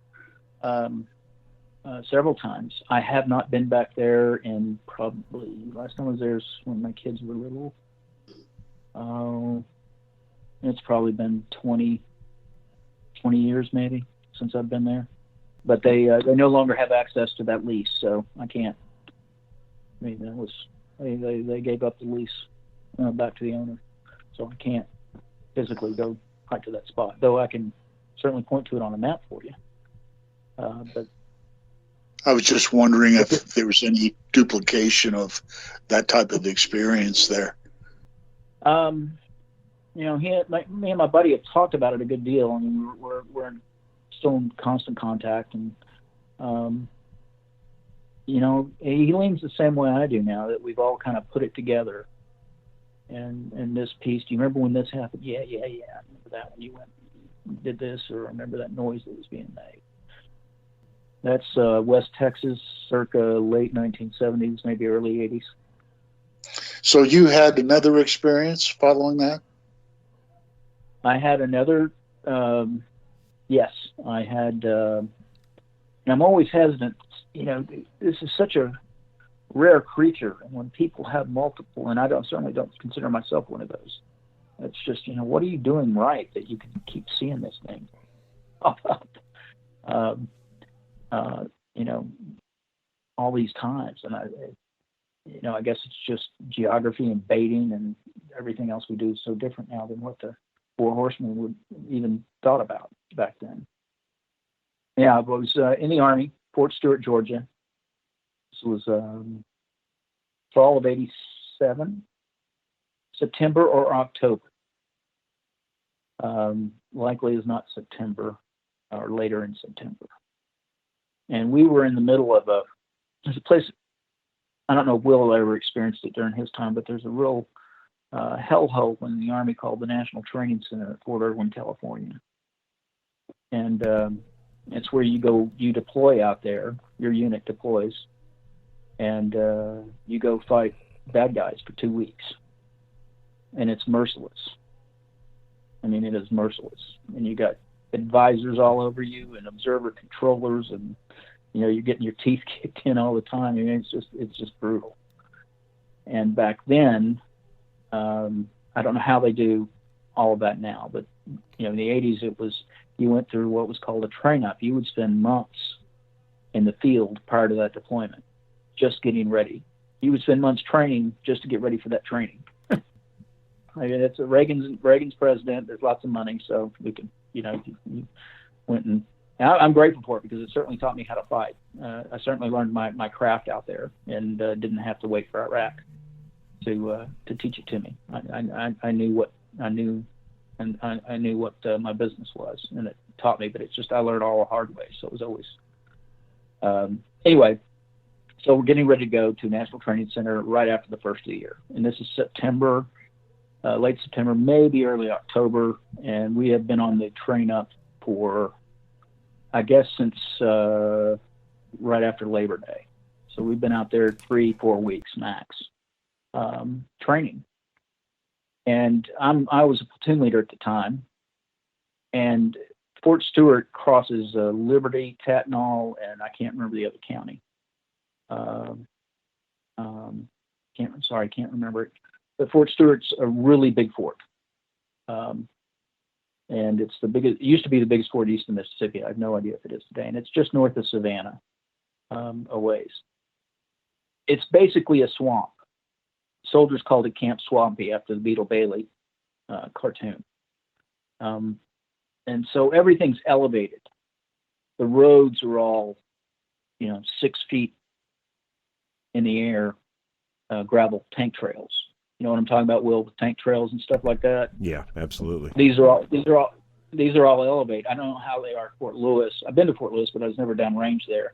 several times. I have not been back there in probably, last time I was there was when my kids were little. It's probably been 20 years maybe since I've been there. But they no longer have access to that lease, so I can't. I mean, that was they gave up the lease back to the owner, so I can't physically go right to that spot. Though I can certainly point to it on a map for you. But I was just wondering if there was any duplication of that type of experience there. Me and my buddy have talked about it a good deal. I mean, we're still in constant contact, and he leans the same way I do now, that we've all kind of put it together. And this piece, do you remember when this happened? Yeah. I remember that when you went and did this, or I remember that noise that was being made. That's West Texas, circa late 1970s, maybe early 80s. So you had another experience following that? I had another, yes, I had, and I'm always hesitant, this is such a rare creature, and when people have multiple, and I certainly don't consider myself one of those, it's just, what are you doing right that you can keep seeing this thing pop up, all these times, and I guess it's just geography and baiting and everything else we do is so different now than what the Four Horsemen would even thought about back then. Yeah, I was in the Army, Fort Stewart, Georgia. This was fall of '87, September or October. Likely is not September or later in September. And we were in the middle of there's a place, I don't know if Will ever experienced it during his time, but there's a real hellhole in the Army called the National Training Center at Fort Irwin, California. And it's where you deploy out there, your unit deploys, and you go fight bad guys for 2 weeks. And it's merciless. I mean, it is merciless. And you got advisors all over you and observer controllers, and you're getting your teeth kicked in all the time. I mean, it's just brutal. And back then, I don't know how they do all of that now, but in the 80s, you went through what was called a train-up. You would spend months in the field prior to that deployment, just getting ready. You would spend months training just to get ready for that training. I mean, it's Reagan's president. There's lots of money, so we can, you went and I'm grateful for it because it certainly taught me how to fight. I certainly learned my craft out there and didn't have to wait for Iraq to teach it to me. I knew what I knew, and I knew what my business was, and it taught me. But it's just I learned all the hard way, so it was always anyway. So we're getting ready to go to National Training Center right after the first of the year, and this is September, late September, maybe early October, and we have been on the train up for, I guess, since right after Labor Day. So we've been out there 3-4 weeks max, training. And I was a platoon leader at the time, and Fort Stewart crosses Liberty, Tatnall, and I can't remember the other county. Can't remember it. But Fort Stewart's a really big fort. And it's the biggest, it used to be the biggest fort east of Mississippi. I have no idea if it is today. And it's just north of Savannah, a ways. It's basically a swamp. Soldiers called it Camp Swampy after the Beetle Bailey cartoon. And so everything's elevated. The roads are all, 6 feet in the air, gravel tank trails. You know what I'm talking about, Will, with tank trails and stuff like that? Yeah, absolutely. These are all elevated. I don't know how they are at Fort Lewis. I've been to Fort Lewis, but I was never downrange there.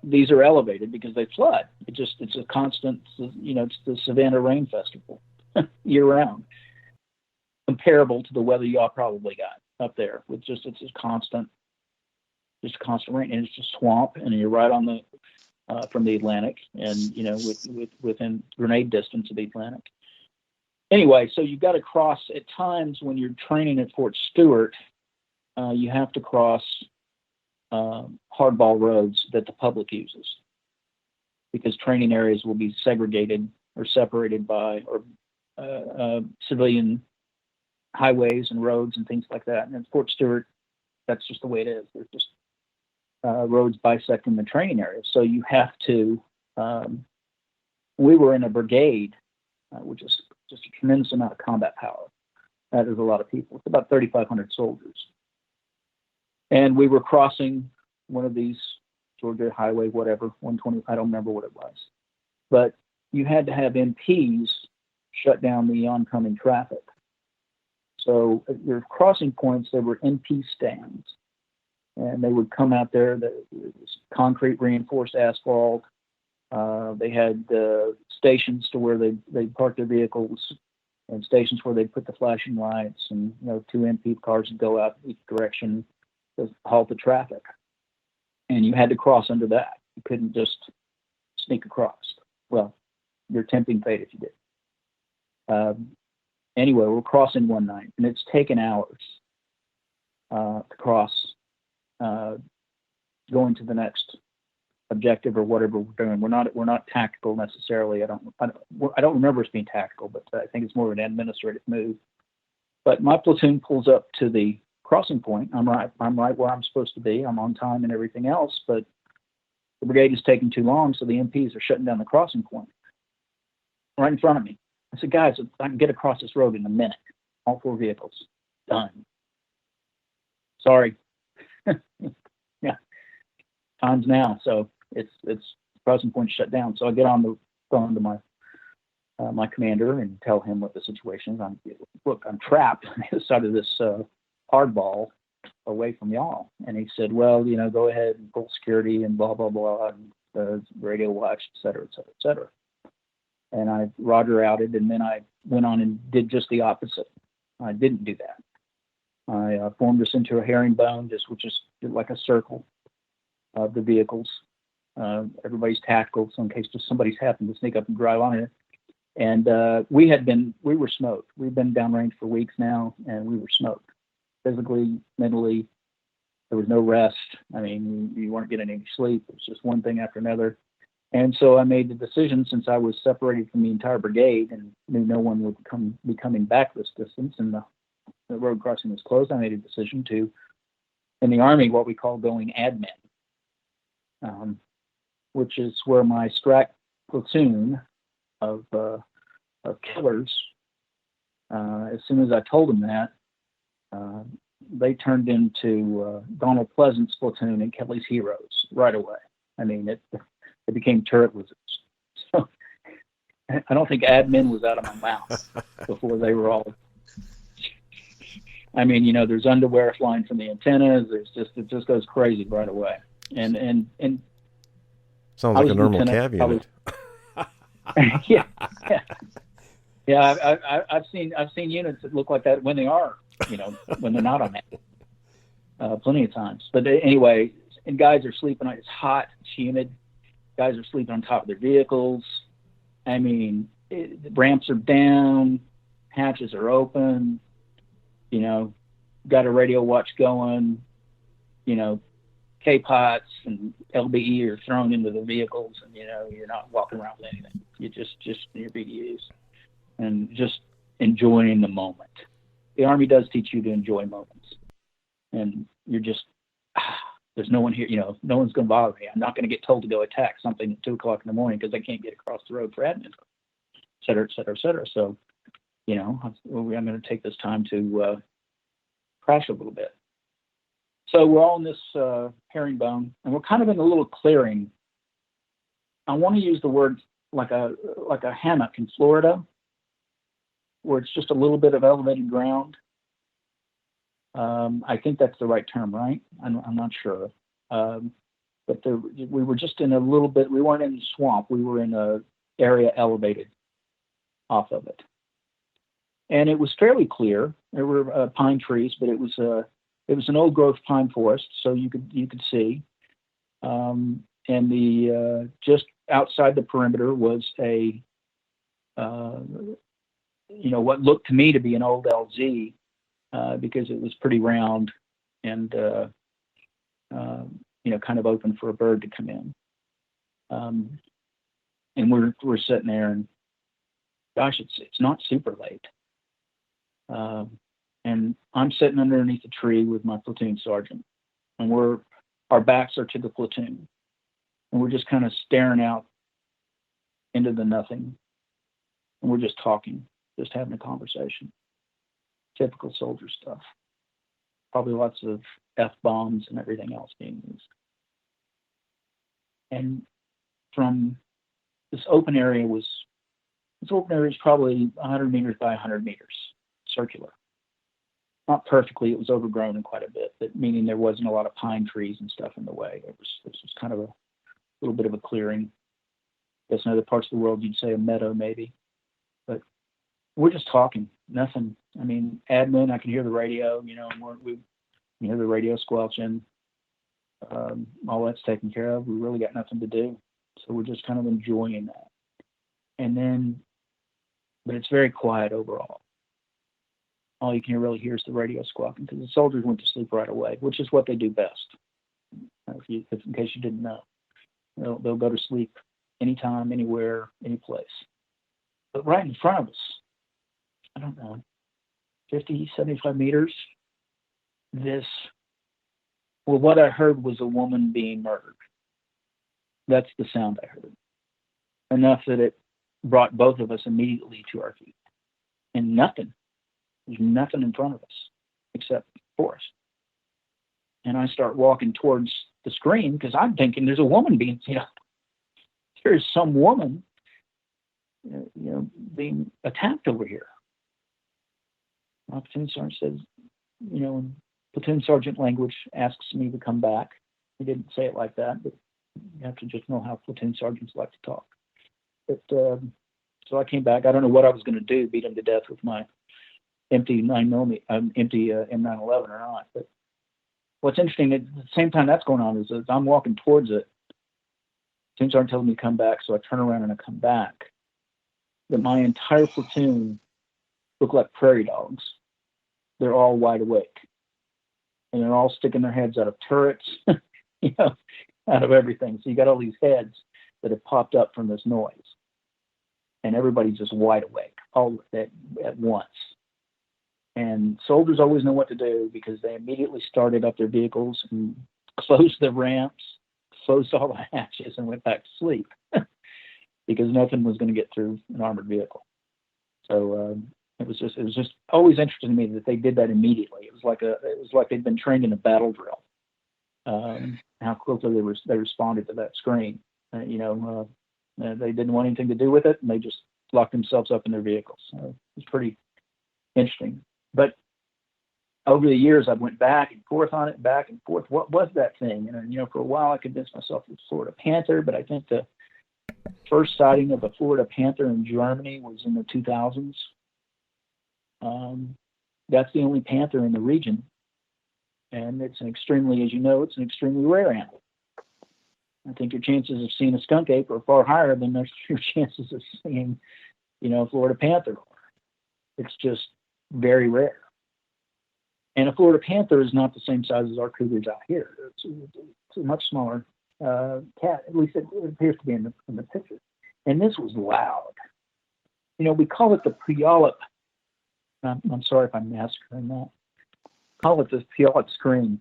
These are elevated because they flood. It's a constant, it's the Savannah Rain Festival year round, comparable to the weather y'all probably got up there with it's a constant rain, and it's just swamp, and you're right on the, from the Atlantic, and within grenade distance of the Atlantic. Anyway, so you've got to cross at times when you're training at Fort Stewart. You have to cross hardball roads that the public uses, because training areas will be segregated or separated by civilian highways and roads and things like that. And at Fort Stewart, that's just the way it is. There's just roads bisecting the training area. So you have to, we were in a brigade, which is just a tremendous amount of combat power. That is a lot of people. It's about 3,500 soldiers. And we were crossing one of these, Georgia Highway, whatever, 120, I don't remember what it was. But you had to have MPs shut down the oncoming traffic. So at your crossing points, there were MP stands. And they would come out there, it was concrete reinforced asphalt. They had stations to where they parked their vehicles, and stations where they put the flashing lights, and 2 MP cars would go out each direction to halt the traffic. And you had to cross under that. You couldn't just sneak across. Well, you're tempting fate if you did. Anyway, we're crossing one night, and it's taken hours to cross, going to the next objective or whatever we're doing. We're not tactical necessarily. I don't remember us being tactical, but I think it's more of an administrative move. But my platoon pulls up to the crossing point. I'm right where I'm supposed to be. I'm on time and everything else, but the brigade is taking too long, so the MPs are shutting down the crossing point right in front of me. I said, guys, I can get across this road in a minute. All 4 vehicles done. Sorry. Yeah, time's now. So it's crossing point shut down. So I get on the phone to my commander and tell him what the situation is. I'm trapped on the other side of this hardball away from y'all. And he said, well, go ahead and pull security and blah, blah, blah, and radio watch, et cetera, et cetera, et cetera. and I Roger outed, and then I went on and did just the opposite. I didn't do that. I formed us into a herringbone, which is like a circle of the vehicles. Everybody's tactical, so in case just somebody's happened to sneak up and drive on it. And we were smoked. We've been downrange for weeks now, and we were smoked. Physically, mentally, there was no rest. I mean, you weren't getting any sleep. It was just one thing after another. And so I made the decision, since I was separated from the entire brigade and knew no one would be coming back this distance, and the road crossing was closed, I made a decision to, in the Army, what we call going admin, which is where my strat platoon of killers, as soon as I told them that, they turned into Donald Pleasant's platoon and Kelly's Heroes right away. I mean, it became turret lizards. So I don't think admin was out of my mouth before they were all. I mean, you know, there's underwear flying from the antennas. It just goes crazy right away. And sounds like a normal cav unit. yeah. I've seen units that look like that when they are, you know, when they're not on that, plenty of times. But anyway, and guys are sleeping. It's hot, it's humid. Guys are sleeping on top of their vehicles. I mean, the ramps are down, hatches are open. You know, got a radio watch going. You know, K-pots and LBE are thrown into the vehicles, and you know, you're not walking around with anything. You just your BDUs and just enjoying the moment. The Army does teach you to enjoy moments, and you're just there's no one here. You know, no one's going to bother me. I'm not going to get told to go attack something at 2:00 in the morning because I can't get across the road for admin, et cetera, et cetera, et cetera. So, you know, I'm going to take this time to crash a little bit. So we're all in this herringbone, and we're kind of in a little clearing. I want to use the word like a hammock in Florida, where it's just a little bit of elevated ground. I think that's the right term, right? I'm not sure. But we were just in a little bit. We weren't in the swamp. We were in a area elevated off of it, and it was fairly clear. There were pine trees, but it was an old growth pine forest, so you could see. And the just outside the perimeter was a what looked to me to be an old LZ, because it was pretty round and kind of open for a bird to come in. And we're sitting there, and gosh, it's not super late. And I'm sitting underneath a tree with my platoon sergeant, and our backs are to the platoon, and we're just kind of staring out into the nothing, and we're just talking, just having a conversation. Typical soldier stuff. Probably lots of F-bombs and everything else being used. And from this open area is probably 100 meters by 100 meters, circular. Not perfectly, it was overgrown in quite a bit, but meaning there wasn't a lot of pine trees and stuff in the way. This was kind of a little bit of a clearing. I guess in other parts of the world you'd say a meadow maybe. But we're just talking, nothing. I mean, admin, I can hear the radio, and we hear the radio squelching. All that's taken care of. We really got nothing to do. So we're just kind of enjoying that. But it's very quiet overall. All you can really hear is the radio squawking, because the soldiers went to sleep right away, which is what they do best. In case you didn't know, they'll go to sleep anytime, anywhere, any place. But right in front of us, I don't know, 50, 75 meters, what I heard was a woman being murdered. That's the sound I heard. Enough that it brought both of us immediately to our feet. And nothing. There's nothing in front of us except forest. And I start walking towards the screen because I'm thinking there's a woman being, there's some woman, being attacked over here. My platoon sergeant says, in platoon sergeant language, asks me to come back. He didn't say it like that, but you have to just know how platoon sergeants like to talk. But So I came back. I don't know what I was going to do, beat him to death with my empty empty M911 or not. But what's interesting, at the same time that's going on, is as I'm walking towards it, things aren't telling me to come back, so I turn around and I come back. But my entire platoon look like prairie dogs. They're all wide awake. And they're all sticking their heads out of turrets, out of everything. So you got all these heads that have popped up from this noise. And everybody's just wide awake, all at once. And soldiers always know what to do, because they immediately started up their vehicles and closed the ramps, closed all the hatches, and went back to sleep because nothing was going to get through an armored vehicle. So it was just always interesting to me that they did that immediately. It was like they'd been trained in a battle drill. How quickly they responded to that scream. They didn't want anything to do with it, and they just locked themselves up in their vehicles. So it was pretty interesting. But over the years, I went back and forth on it, back and forth. What was that thing? And for a while, I convinced myself it was Florida panther, but I think the first sighting of a Florida panther in Germany was in the 2000s. That's the only panther in the region, and it's an extremely rare animal. I think your chances of seeing a skunk ape are far higher than your chances of seeing, a Florida panther. It's just very rare. And a Florida panther is not the same size as our cougars out here. It's a much smaller cat. At least it appears to be in the picture. And this was loud. We call it the Puyallup. I'm sorry if I'm massacring that. Call it the Puyallup scream.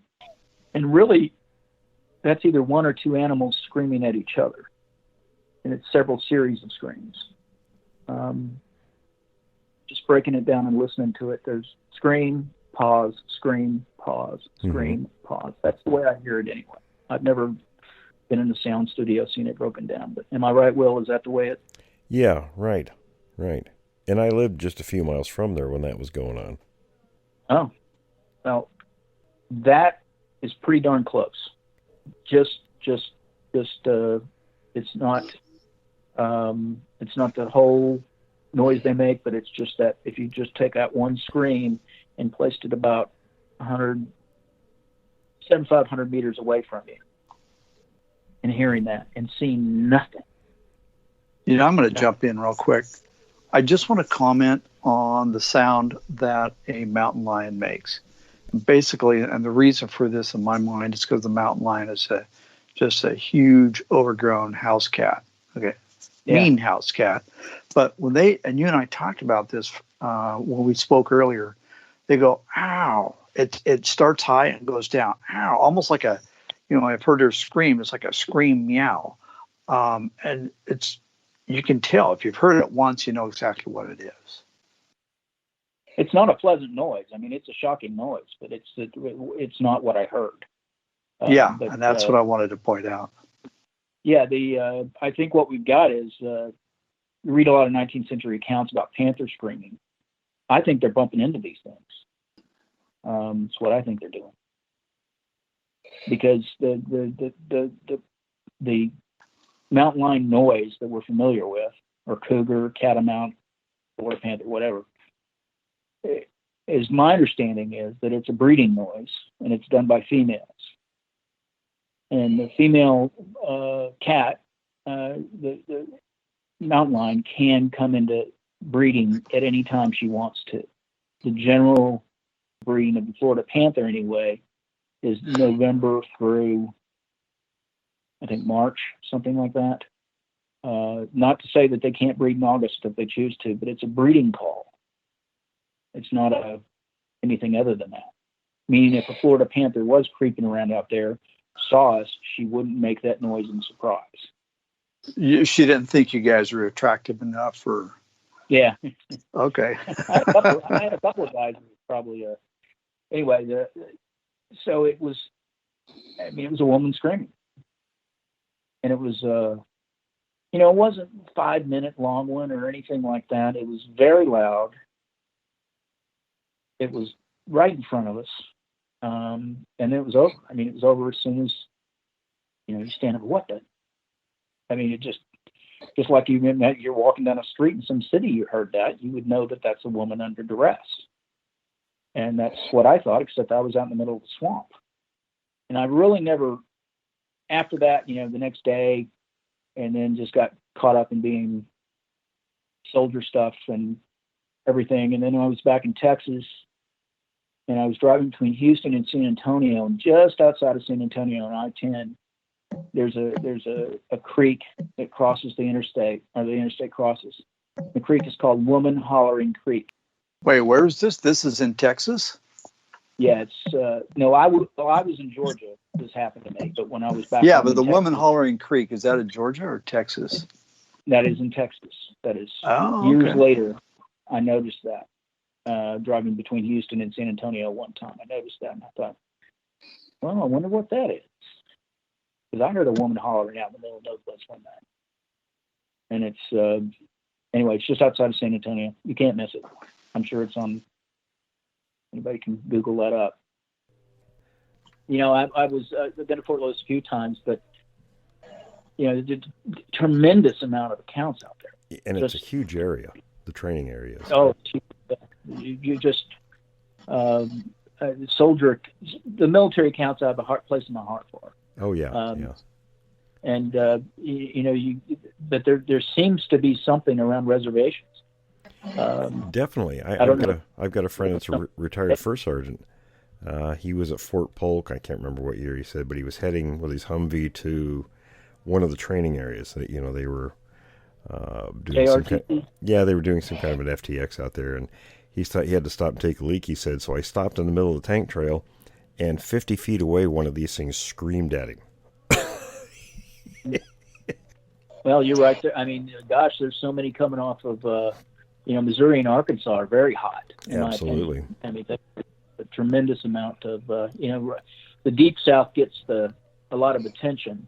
And really, that's either one or two animals screaming at each other. And it's several series of screams. Just breaking it down and listening to it, there's scream, pause, scream, pause, scream, pause. That's the way I hear it anyway. I've never been in a sound studio, seen it broken down. But am I right, Will? Is that the way it? Yeah, right. And I lived just a few miles from there when that was going on. Oh, well, that is pretty darn close. Just it's not the whole noise they make, but it's just that if you just take that one scream and placed it about 7,500 meters away from you and hearing that and seeing nothing. I'm going to jump in real quick. I just want to comment on the sound that a mountain lion makes. Basically, and the reason for this in my mind is because the mountain lion is just a huge overgrown house cat. Okay. Yeah. Mean house cat. But and you and I talked about this when we spoke earlier, they go, ow. It starts high and goes down. Ow. Almost like I've heard her scream. It's like a scream meow. And you can tell if you've heard it once, you know exactly what it is. It's not a pleasant noise. I mean, it's a shocking noise, but it's not what I heard. And that's what I wanted to point out. Yeah, I think what we've got is you read a lot of 19th century accounts about panther screaming. I think they're bumping into these things. It's what I think they're doing, because the mountain lion noise that we're familiar with, or cougar, catamount, or panther, whatever, is my understanding is that it's a breeding noise and it's done by females. And the female cat, the mountain lion, can come into breeding at any time she wants to. The general breeding of the Florida panther, anyway, is November through, I think, March, something like that. Not to say that they can't breed in August if they choose to, but it's a breeding call. It's not anything other than that. Meaning, if a Florida panther was creeping around out there, saw us, she wouldn't make that noise in surprise. She didn't think you guys were attractive enough for. Yeah. Okay. I had a couple of guys who was probably anyway. So it was. I mean, it was a woman screaming, and it was. It wasn't a 5-minute long one or anything like that. It was very loud. It was right in front of us. And it was over. I mean, it was over as soon as, you stand up. What the? I mean, it just, just like you're walking down a street in some city, you heard that, you would know that that's a woman under duress. And that's what I thought, except I was out in the middle of the swamp. And I really never, after that, the next day, and then just got caught up in being soldier stuff and everything. And then when I was back in Texas, and I was driving between Houston and San Antonio, and just outside of San Antonio on I-10, there's a creek that crosses the interstate, or the interstate crosses. The creek is called Woman Hollering Creek. Wait, where is this? This is in Texas? Yeah, it's no. I was in Georgia. This happened to me, but when I was back, Yeah, home but in the Texas, Woman Hollering Creek, is that in Georgia or Texas? that is in Texas. That is years later. I noticed that driving between Houston and San Antonio one time. I noticed that, and I thought, well, I wonder what that is, because I heard a woman hollering out in the middle of no place one night, and it's anyway. It's just outside of San Antonio. You can't miss it. I'm sure it's on. Anybody can Google that up. I was I've been to Fort Lewis a few times, but there's a tremendous amount of accounts out there. And it's a huge area, the training areas. Oh, you just soldier. The military accounts I have a place in my heart for. Oh yeah, yeah. And but there seems to be something around reservations. Definitely. I've got a friend that's a retired first sergeant. He was at Fort Polk. I can't remember what year he said, but he was heading with his Humvee to one of the training areas that they were doing they were doing some kind of an FTX out there, and he thought he had to stop and take a leak. He said, so I stopped in the middle of the tank trail, and 50 feet away, one of these things screamed at him. Well, you're right there. I mean, gosh, there's so many coming off of. Missouri and Arkansas are very hot. Absolutely. I mean, that's a tremendous amount of, the Deep South gets a lot of attention,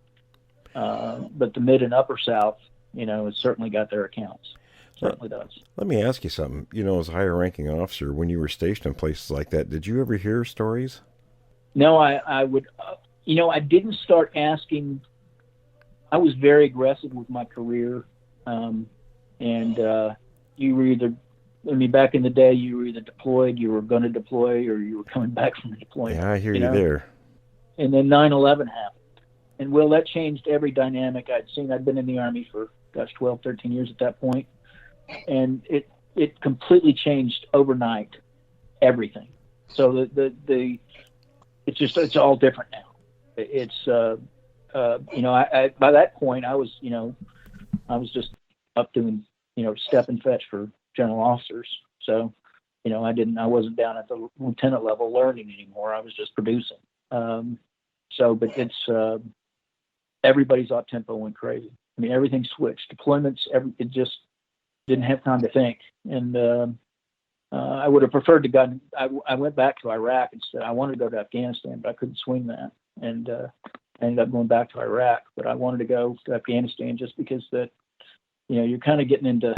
but the Mid and Upper South, has certainly got their accounts. Certainly does. Let me ask you something. As a higher ranking officer, when you were stationed in places like that, did you ever hear stories? No, I would, I didn't start asking. I was very aggressive with my career, you were either, back in the day, you were either deployed, you were going to deploy, or you were coming back from the deployment. Yeah, I hear you there. And then 9/11 happened. And, that changed every dynamic I'd seen. I'd been in the Army for, 12, 13 years at that point. And it completely changed overnight everything. So it's all different now. It's, I by that point, I was just up doing, step and fetch for general officers. So, I wasn't down at the lieutenant level learning anymore. I was just producing. But it's, everybody's op tempo went crazy. I mean, everything switched. Deployments, it just didn't have time to think. And I would have preferred to go. I went back to Iraq instead. I wanted to go to Afghanistan, but I couldn't swing that. And I ended up going back to Iraq. But I wanted to go to Afghanistan just because that, you're kind of getting into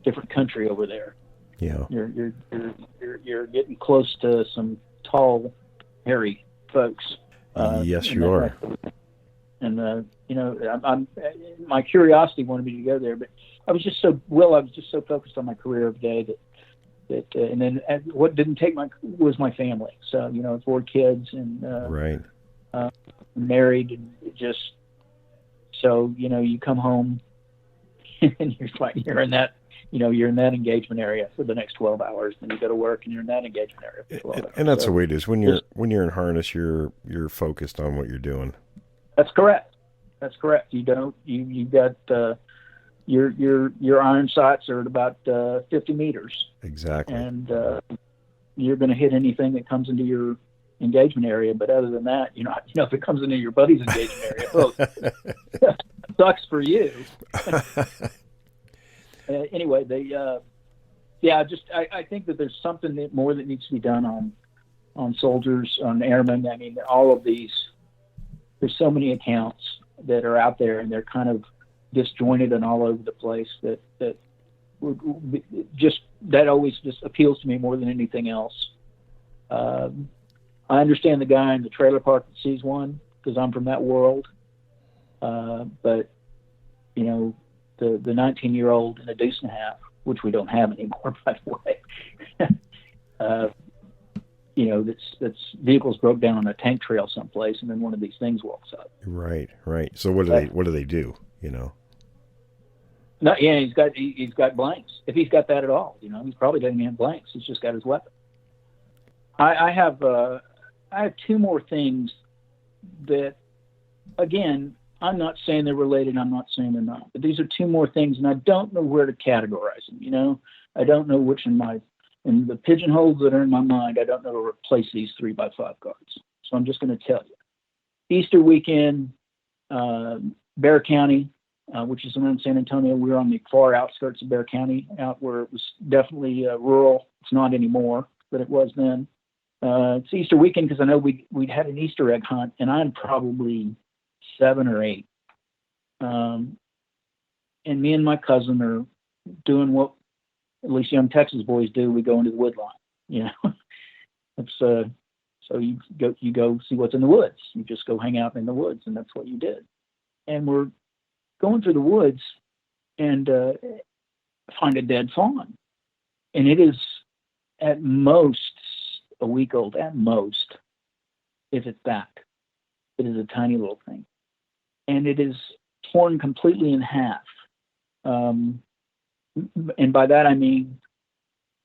different country over there. Yeah. You're getting close to some tall, hairy folks. Yes, you are. And I'm my curiosity wanted me to go there, but I was just so focused on my career every day that and then what didn't take was my family. So 4 kids and right. Married, and just so you come home and you're in that you're in that engagement area for the next 12 hours. Then you go to work and you're in that engagement area for 12 hours. And that's the way it is. When you're in harness, you're focused on what you're doing. That's correct. You got your iron sights are at about 50 meters. Exactly. And you're going to hit anything that comes into your engagement area. But other than that, if it comes into your buddy's engagement area, well, sucks for you. Anyway, I think that there's something more that needs to be done on soldiers, on airmen. I mean, all of these, there's so many accounts that are out there, and they're kind of disjointed and all over the place that always just appeals to me more than anything else. I understand the guy in the trailer park that sees one because I'm from that world. But the 19-year-old and a deuce and a half, which we don't have anymore, by the way. That's vehicles broke down on a tank trail someplace, and then one of these things walks up. Right. So what do they do? No, yeah, he's got blanks. If he's got that at all, he probably doesn't have blanks. He's just got his weapon. I have two more things that, again, I'm not saying they're related. I'm not saying they're not. But these are two more things, and I don't know where to categorize them. I don't know which in the pigeonholes that are in my mind, I don't know to replace these 3x5 cards. So I'm just going to tell you. Easter weekend, Bexar County, which is around San Antonio. We were on the far outskirts of Bexar County, out where it was definitely rural. It's not anymore, but it was then. It's Easter weekend because I know we'd had an Easter egg hunt, and I'm probably 7 or 8. And me and my cousin are doing what at least young Texas boys do. We go into the wood line, It's so you go see what's in the woods. You just go hang out in the woods, and that's what you did. And we're going through the woods and find a dead fawn, and it is at most a week old, at most, if it's that. It is a tiny little thing, and it is torn completely in half. And by that I mean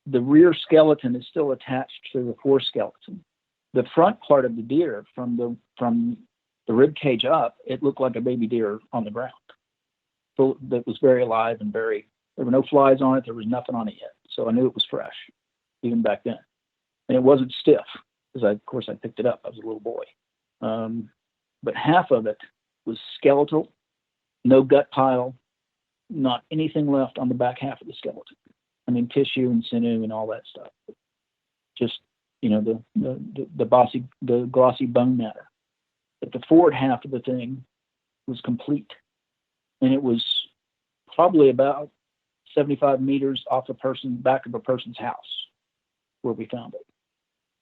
the rear skeleton is still attached to the foreskeleton. The front part of the deer, from the rib cage up, it looked like a baby deer on the ground. So that was very alive and there were no flies on it. There was nothing on it yet. So I knew it was fresh, even back then. And it wasn't stiff, because of course I picked it up. I was a little boy. But half of it was skeletal, no gut pile, not anything left on the back half of the skeleton. I mean, tissue and sinew and all that stuff. Just, the glossy bone matter. But the forward half of the thing was complete. And it was probably about 75 meters off back of a person's house where we found it.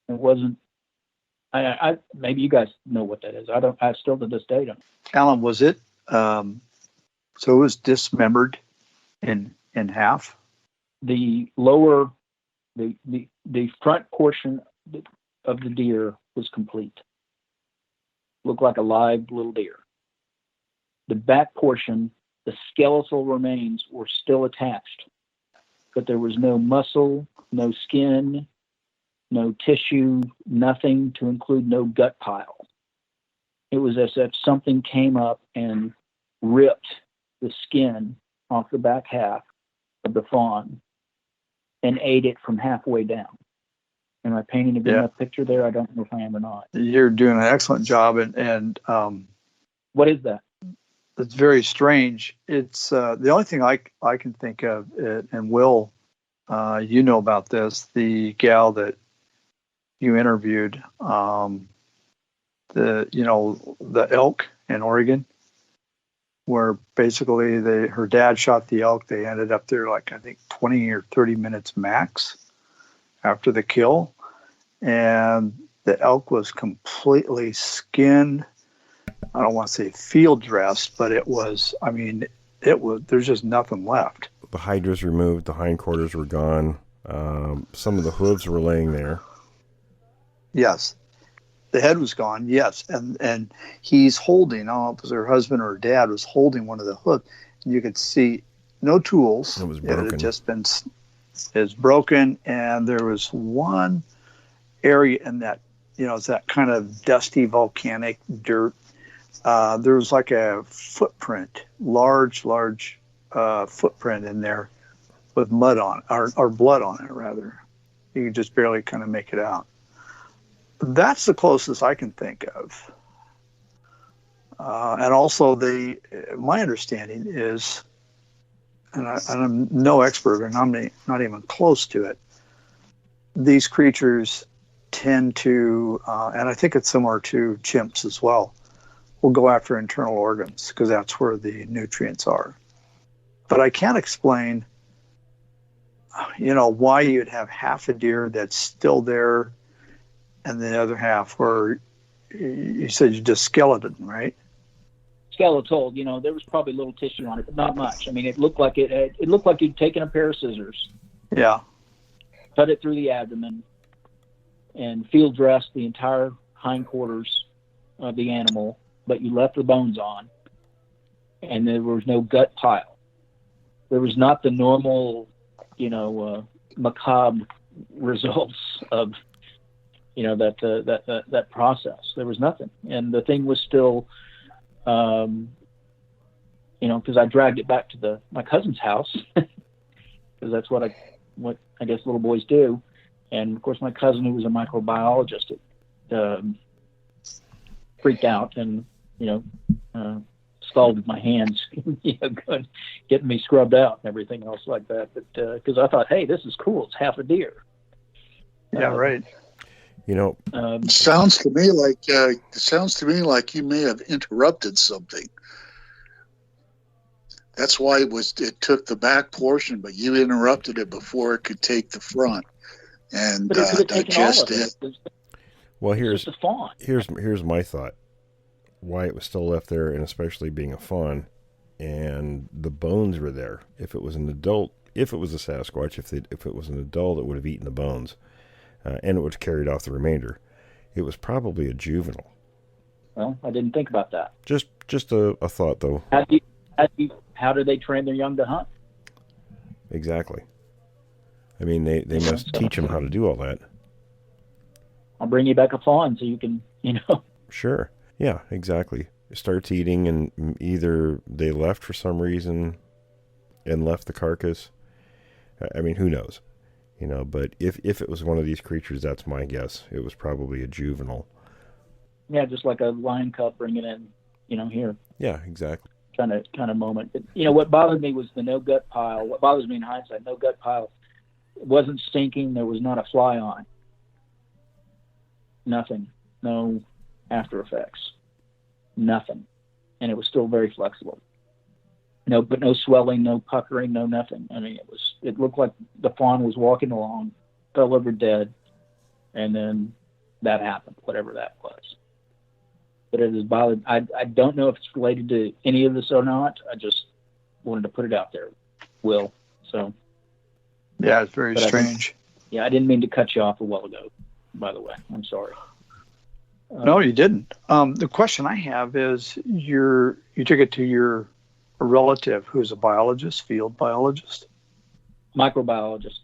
It wasn't, I maybe you guys know what that is. I still to this day don't. Alan, was it, so it was dismembered in half? The front portion of the deer was complete. Looked like a live little deer. The back portion, the skeletal remains were still attached, but there was no muscle, no skin, no tissue, nothing to include no gut pile. It was as if something came up and ripped the skin off the back half of the fawn and ate it from halfway down. Am I painting a good enough picture there? I don't know if I am or not. You're doing an excellent job. And what is that? It's very strange. It's the only thing I can think of, and Will, you know about this, the gal that you interviewed, the elk in Oregon, where basically her dad shot the elk. They ended up there like, I think 20 or 30 minutes max after the kill. And the elk was completely skinned. I don't want to say field dressed, but there's just nothing left. The hide was removed. The hindquarters were gone. Some of the hooves were laying there. Yes. The head was gone, yes. And he's holding, I don't know if it was her husband or her dad, was holding one of the hooves. And you could see no tools. It was broken. It had just been, it's broken. And there was one area in that, it's that kind of dusty volcanic dirt. There was like a footprint, large footprint in there with mud on it, or blood on it, rather. You could just barely kind of make it out. That's the closest I can think of. And also, my understanding is, and I'm no expert, and I'm not even close to it, these creatures tend to, and I think it's similar to chimps as well, will go after internal organs because that's where the nutrients are. But I can't explain, why you'd have half a deer that's still there and the other half where you said you just skeleton, right? skeletal. You know, there was probably a little tissue on it, but not much. I mean, it looked like it looked like you'd taken a pair of scissors, Yeah. cut it through the abdomen, and field dressed the entire hindquarters of the animal, but you left the bones on, and there was no gut pile. There was not the normal, you know, macabre results of, you know, that process. There was nothing, and the thing was still, you know, because I dragged it back to my cousin's house, because that's what I guess little boys do, and of course my cousin, who was a microbiologist, freaked out and, you know, scalded my hands, you know, getting me scrubbed out and everything else like that. But because I thought, hey, this is cool. It's half a deer. Yeah, right. You know, Sounds to me like you may have interrupted something. That's why it took the back portion, but you interrupted it before it could take the front and But it could have taken all digest of it. it. well, It's just a fawn. here's my thought. Why it was still left there, and especially being a fawn, and the bones were there. If it was an adult, if it was a Sasquatch, if it was an adult, it would have eaten the bones, and it would have carried off the remainder. It was probably a juvenile. Well, I didn't think about that. Just a thought, though. How do they train their young to hunt? Exactly. I mean, they must teach them how to do all that. I'll bring you back a fawn so you can, you know. Sure. Yeah, exactly. It starts eating, and either they left for some reason and left the carcass. I mean, who knows? You know, but if it was one of these creatures, that's my guess. It was probably a juvenile. Yeah, just like a lion cub bringing in, you know, here. Yeah, exactly. Kind of moment. But, you know, what bothered me was the no gut pile. What bothers me in hindsight, no gut pile. It wasn't stinking. There was not a fly on it. Nothing. No after effects. Nothing. And it was still very flexible. But no swelling, no puckering, no nothing. I mean, it looked like the fawn was walking along, fell over dead, and then that happened, whatever that was. But it has bothered. I don't know if it's related to any of this or not. I just wanted to put it out there, Will. So. Yeah, it's very strange. I didn't mean to cut you off a while ago, by the way. I'm sorry. No, you didn't. The question I have is, you took it to your relative who's a biologist, field biologist? Microbiologist.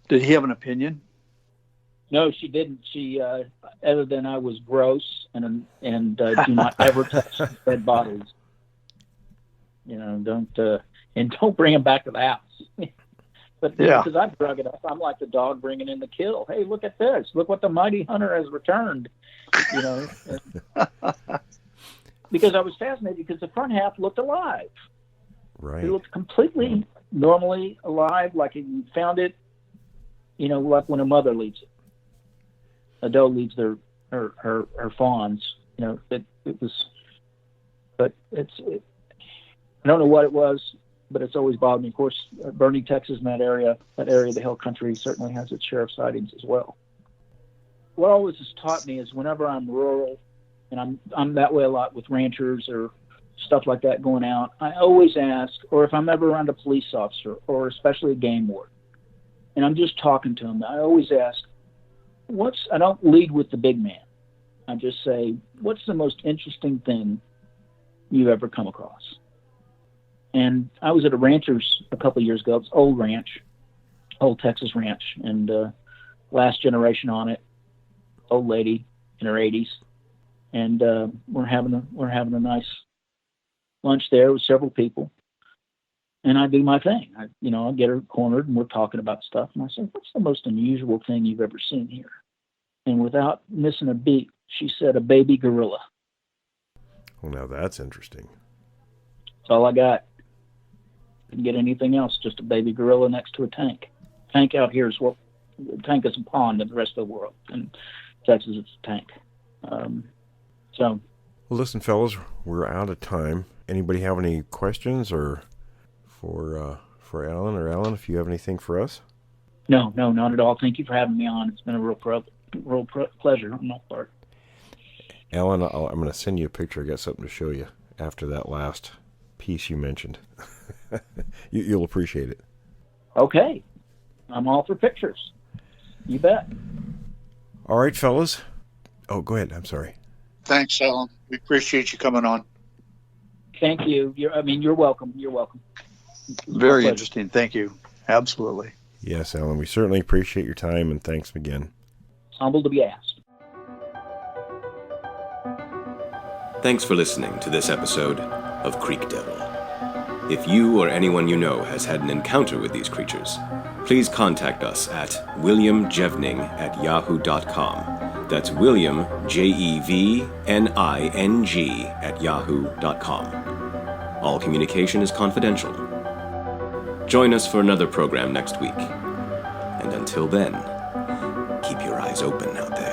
Did he have an opinion? No, she didn't. She, other than I was gross and do not ever touch dead bodies. You know, don't bring them back to the house. But because I drug it up, I'm like the dog bringing in the kill. Hey, look at this! Look what the mighty hunter has returned. You know, because I was fascinated because the front half looked alive. Right. It looked completely normally alive, like you found it. You know, like when a mother leaves it. A doe leaves her fawns. You know, it was, but I don't know what it was. But it's always bothered me. Of course, Bernie, Texas, and that area of the hill country certainly has its share of sightings as well. What always has taught me is whenever I'm rural, and I'm that way a lot with ranchers or stuff like that going out, I always ask, or if I'm ever around a police officer or especially a game warden, and I'm just talking to them, I always ask, I don't lead with the big man. I just say, what's the most interesting thing you've ever come across? And I was at a rancher's a couple of years ago. It's old ranch, old Texas ranch, and last generation on it, old lady in her 80s, and we're having a nice lunch there with several people, and I do my thing. I get her cornered, and we're talking about stuff, and I say, "What's the most unusual thing you've ever seen here?" And without missing a beat, she said, "A baby gorilla." Well, now that's interesting. That's all I got. Didn't get anything else, just a baby gorilla next to a tank. Tank out here is tank is a pond in the rest of the world. In Texas, it's a tank. Well, listen, fellas, we're out of time. Anybody have any questions or for Alan or Alan, if you have anything for us? No, not at all. Thank you for having me on. It's been a real pleasure on my part. Alan, I'm going to send you a picture. I got something to show you after that last piece you mentioned. You'll appreciate it. Okay. I'm all for pictures. You bet. All right, fellas. Oh, go ahead. I'm sorry. Thanks, Alan. We appreciate you coming on. Thank you. You're welcome. You're welcome. Very pleasure. interesting. Thank you. Absolutely. Yes, Alan, we certainly appreciate your time, and thanks again. Humbled to be asked. Thanks for listening to this episode of Creek Devil. If you or anyone you know has had an encounter with these creatures, please contact us at williamjevning@yahoo.com. That's William, Jevning, @yahoo.com. All communication is confidential. Join us for another program next week. And until then, keep your eyes open out there.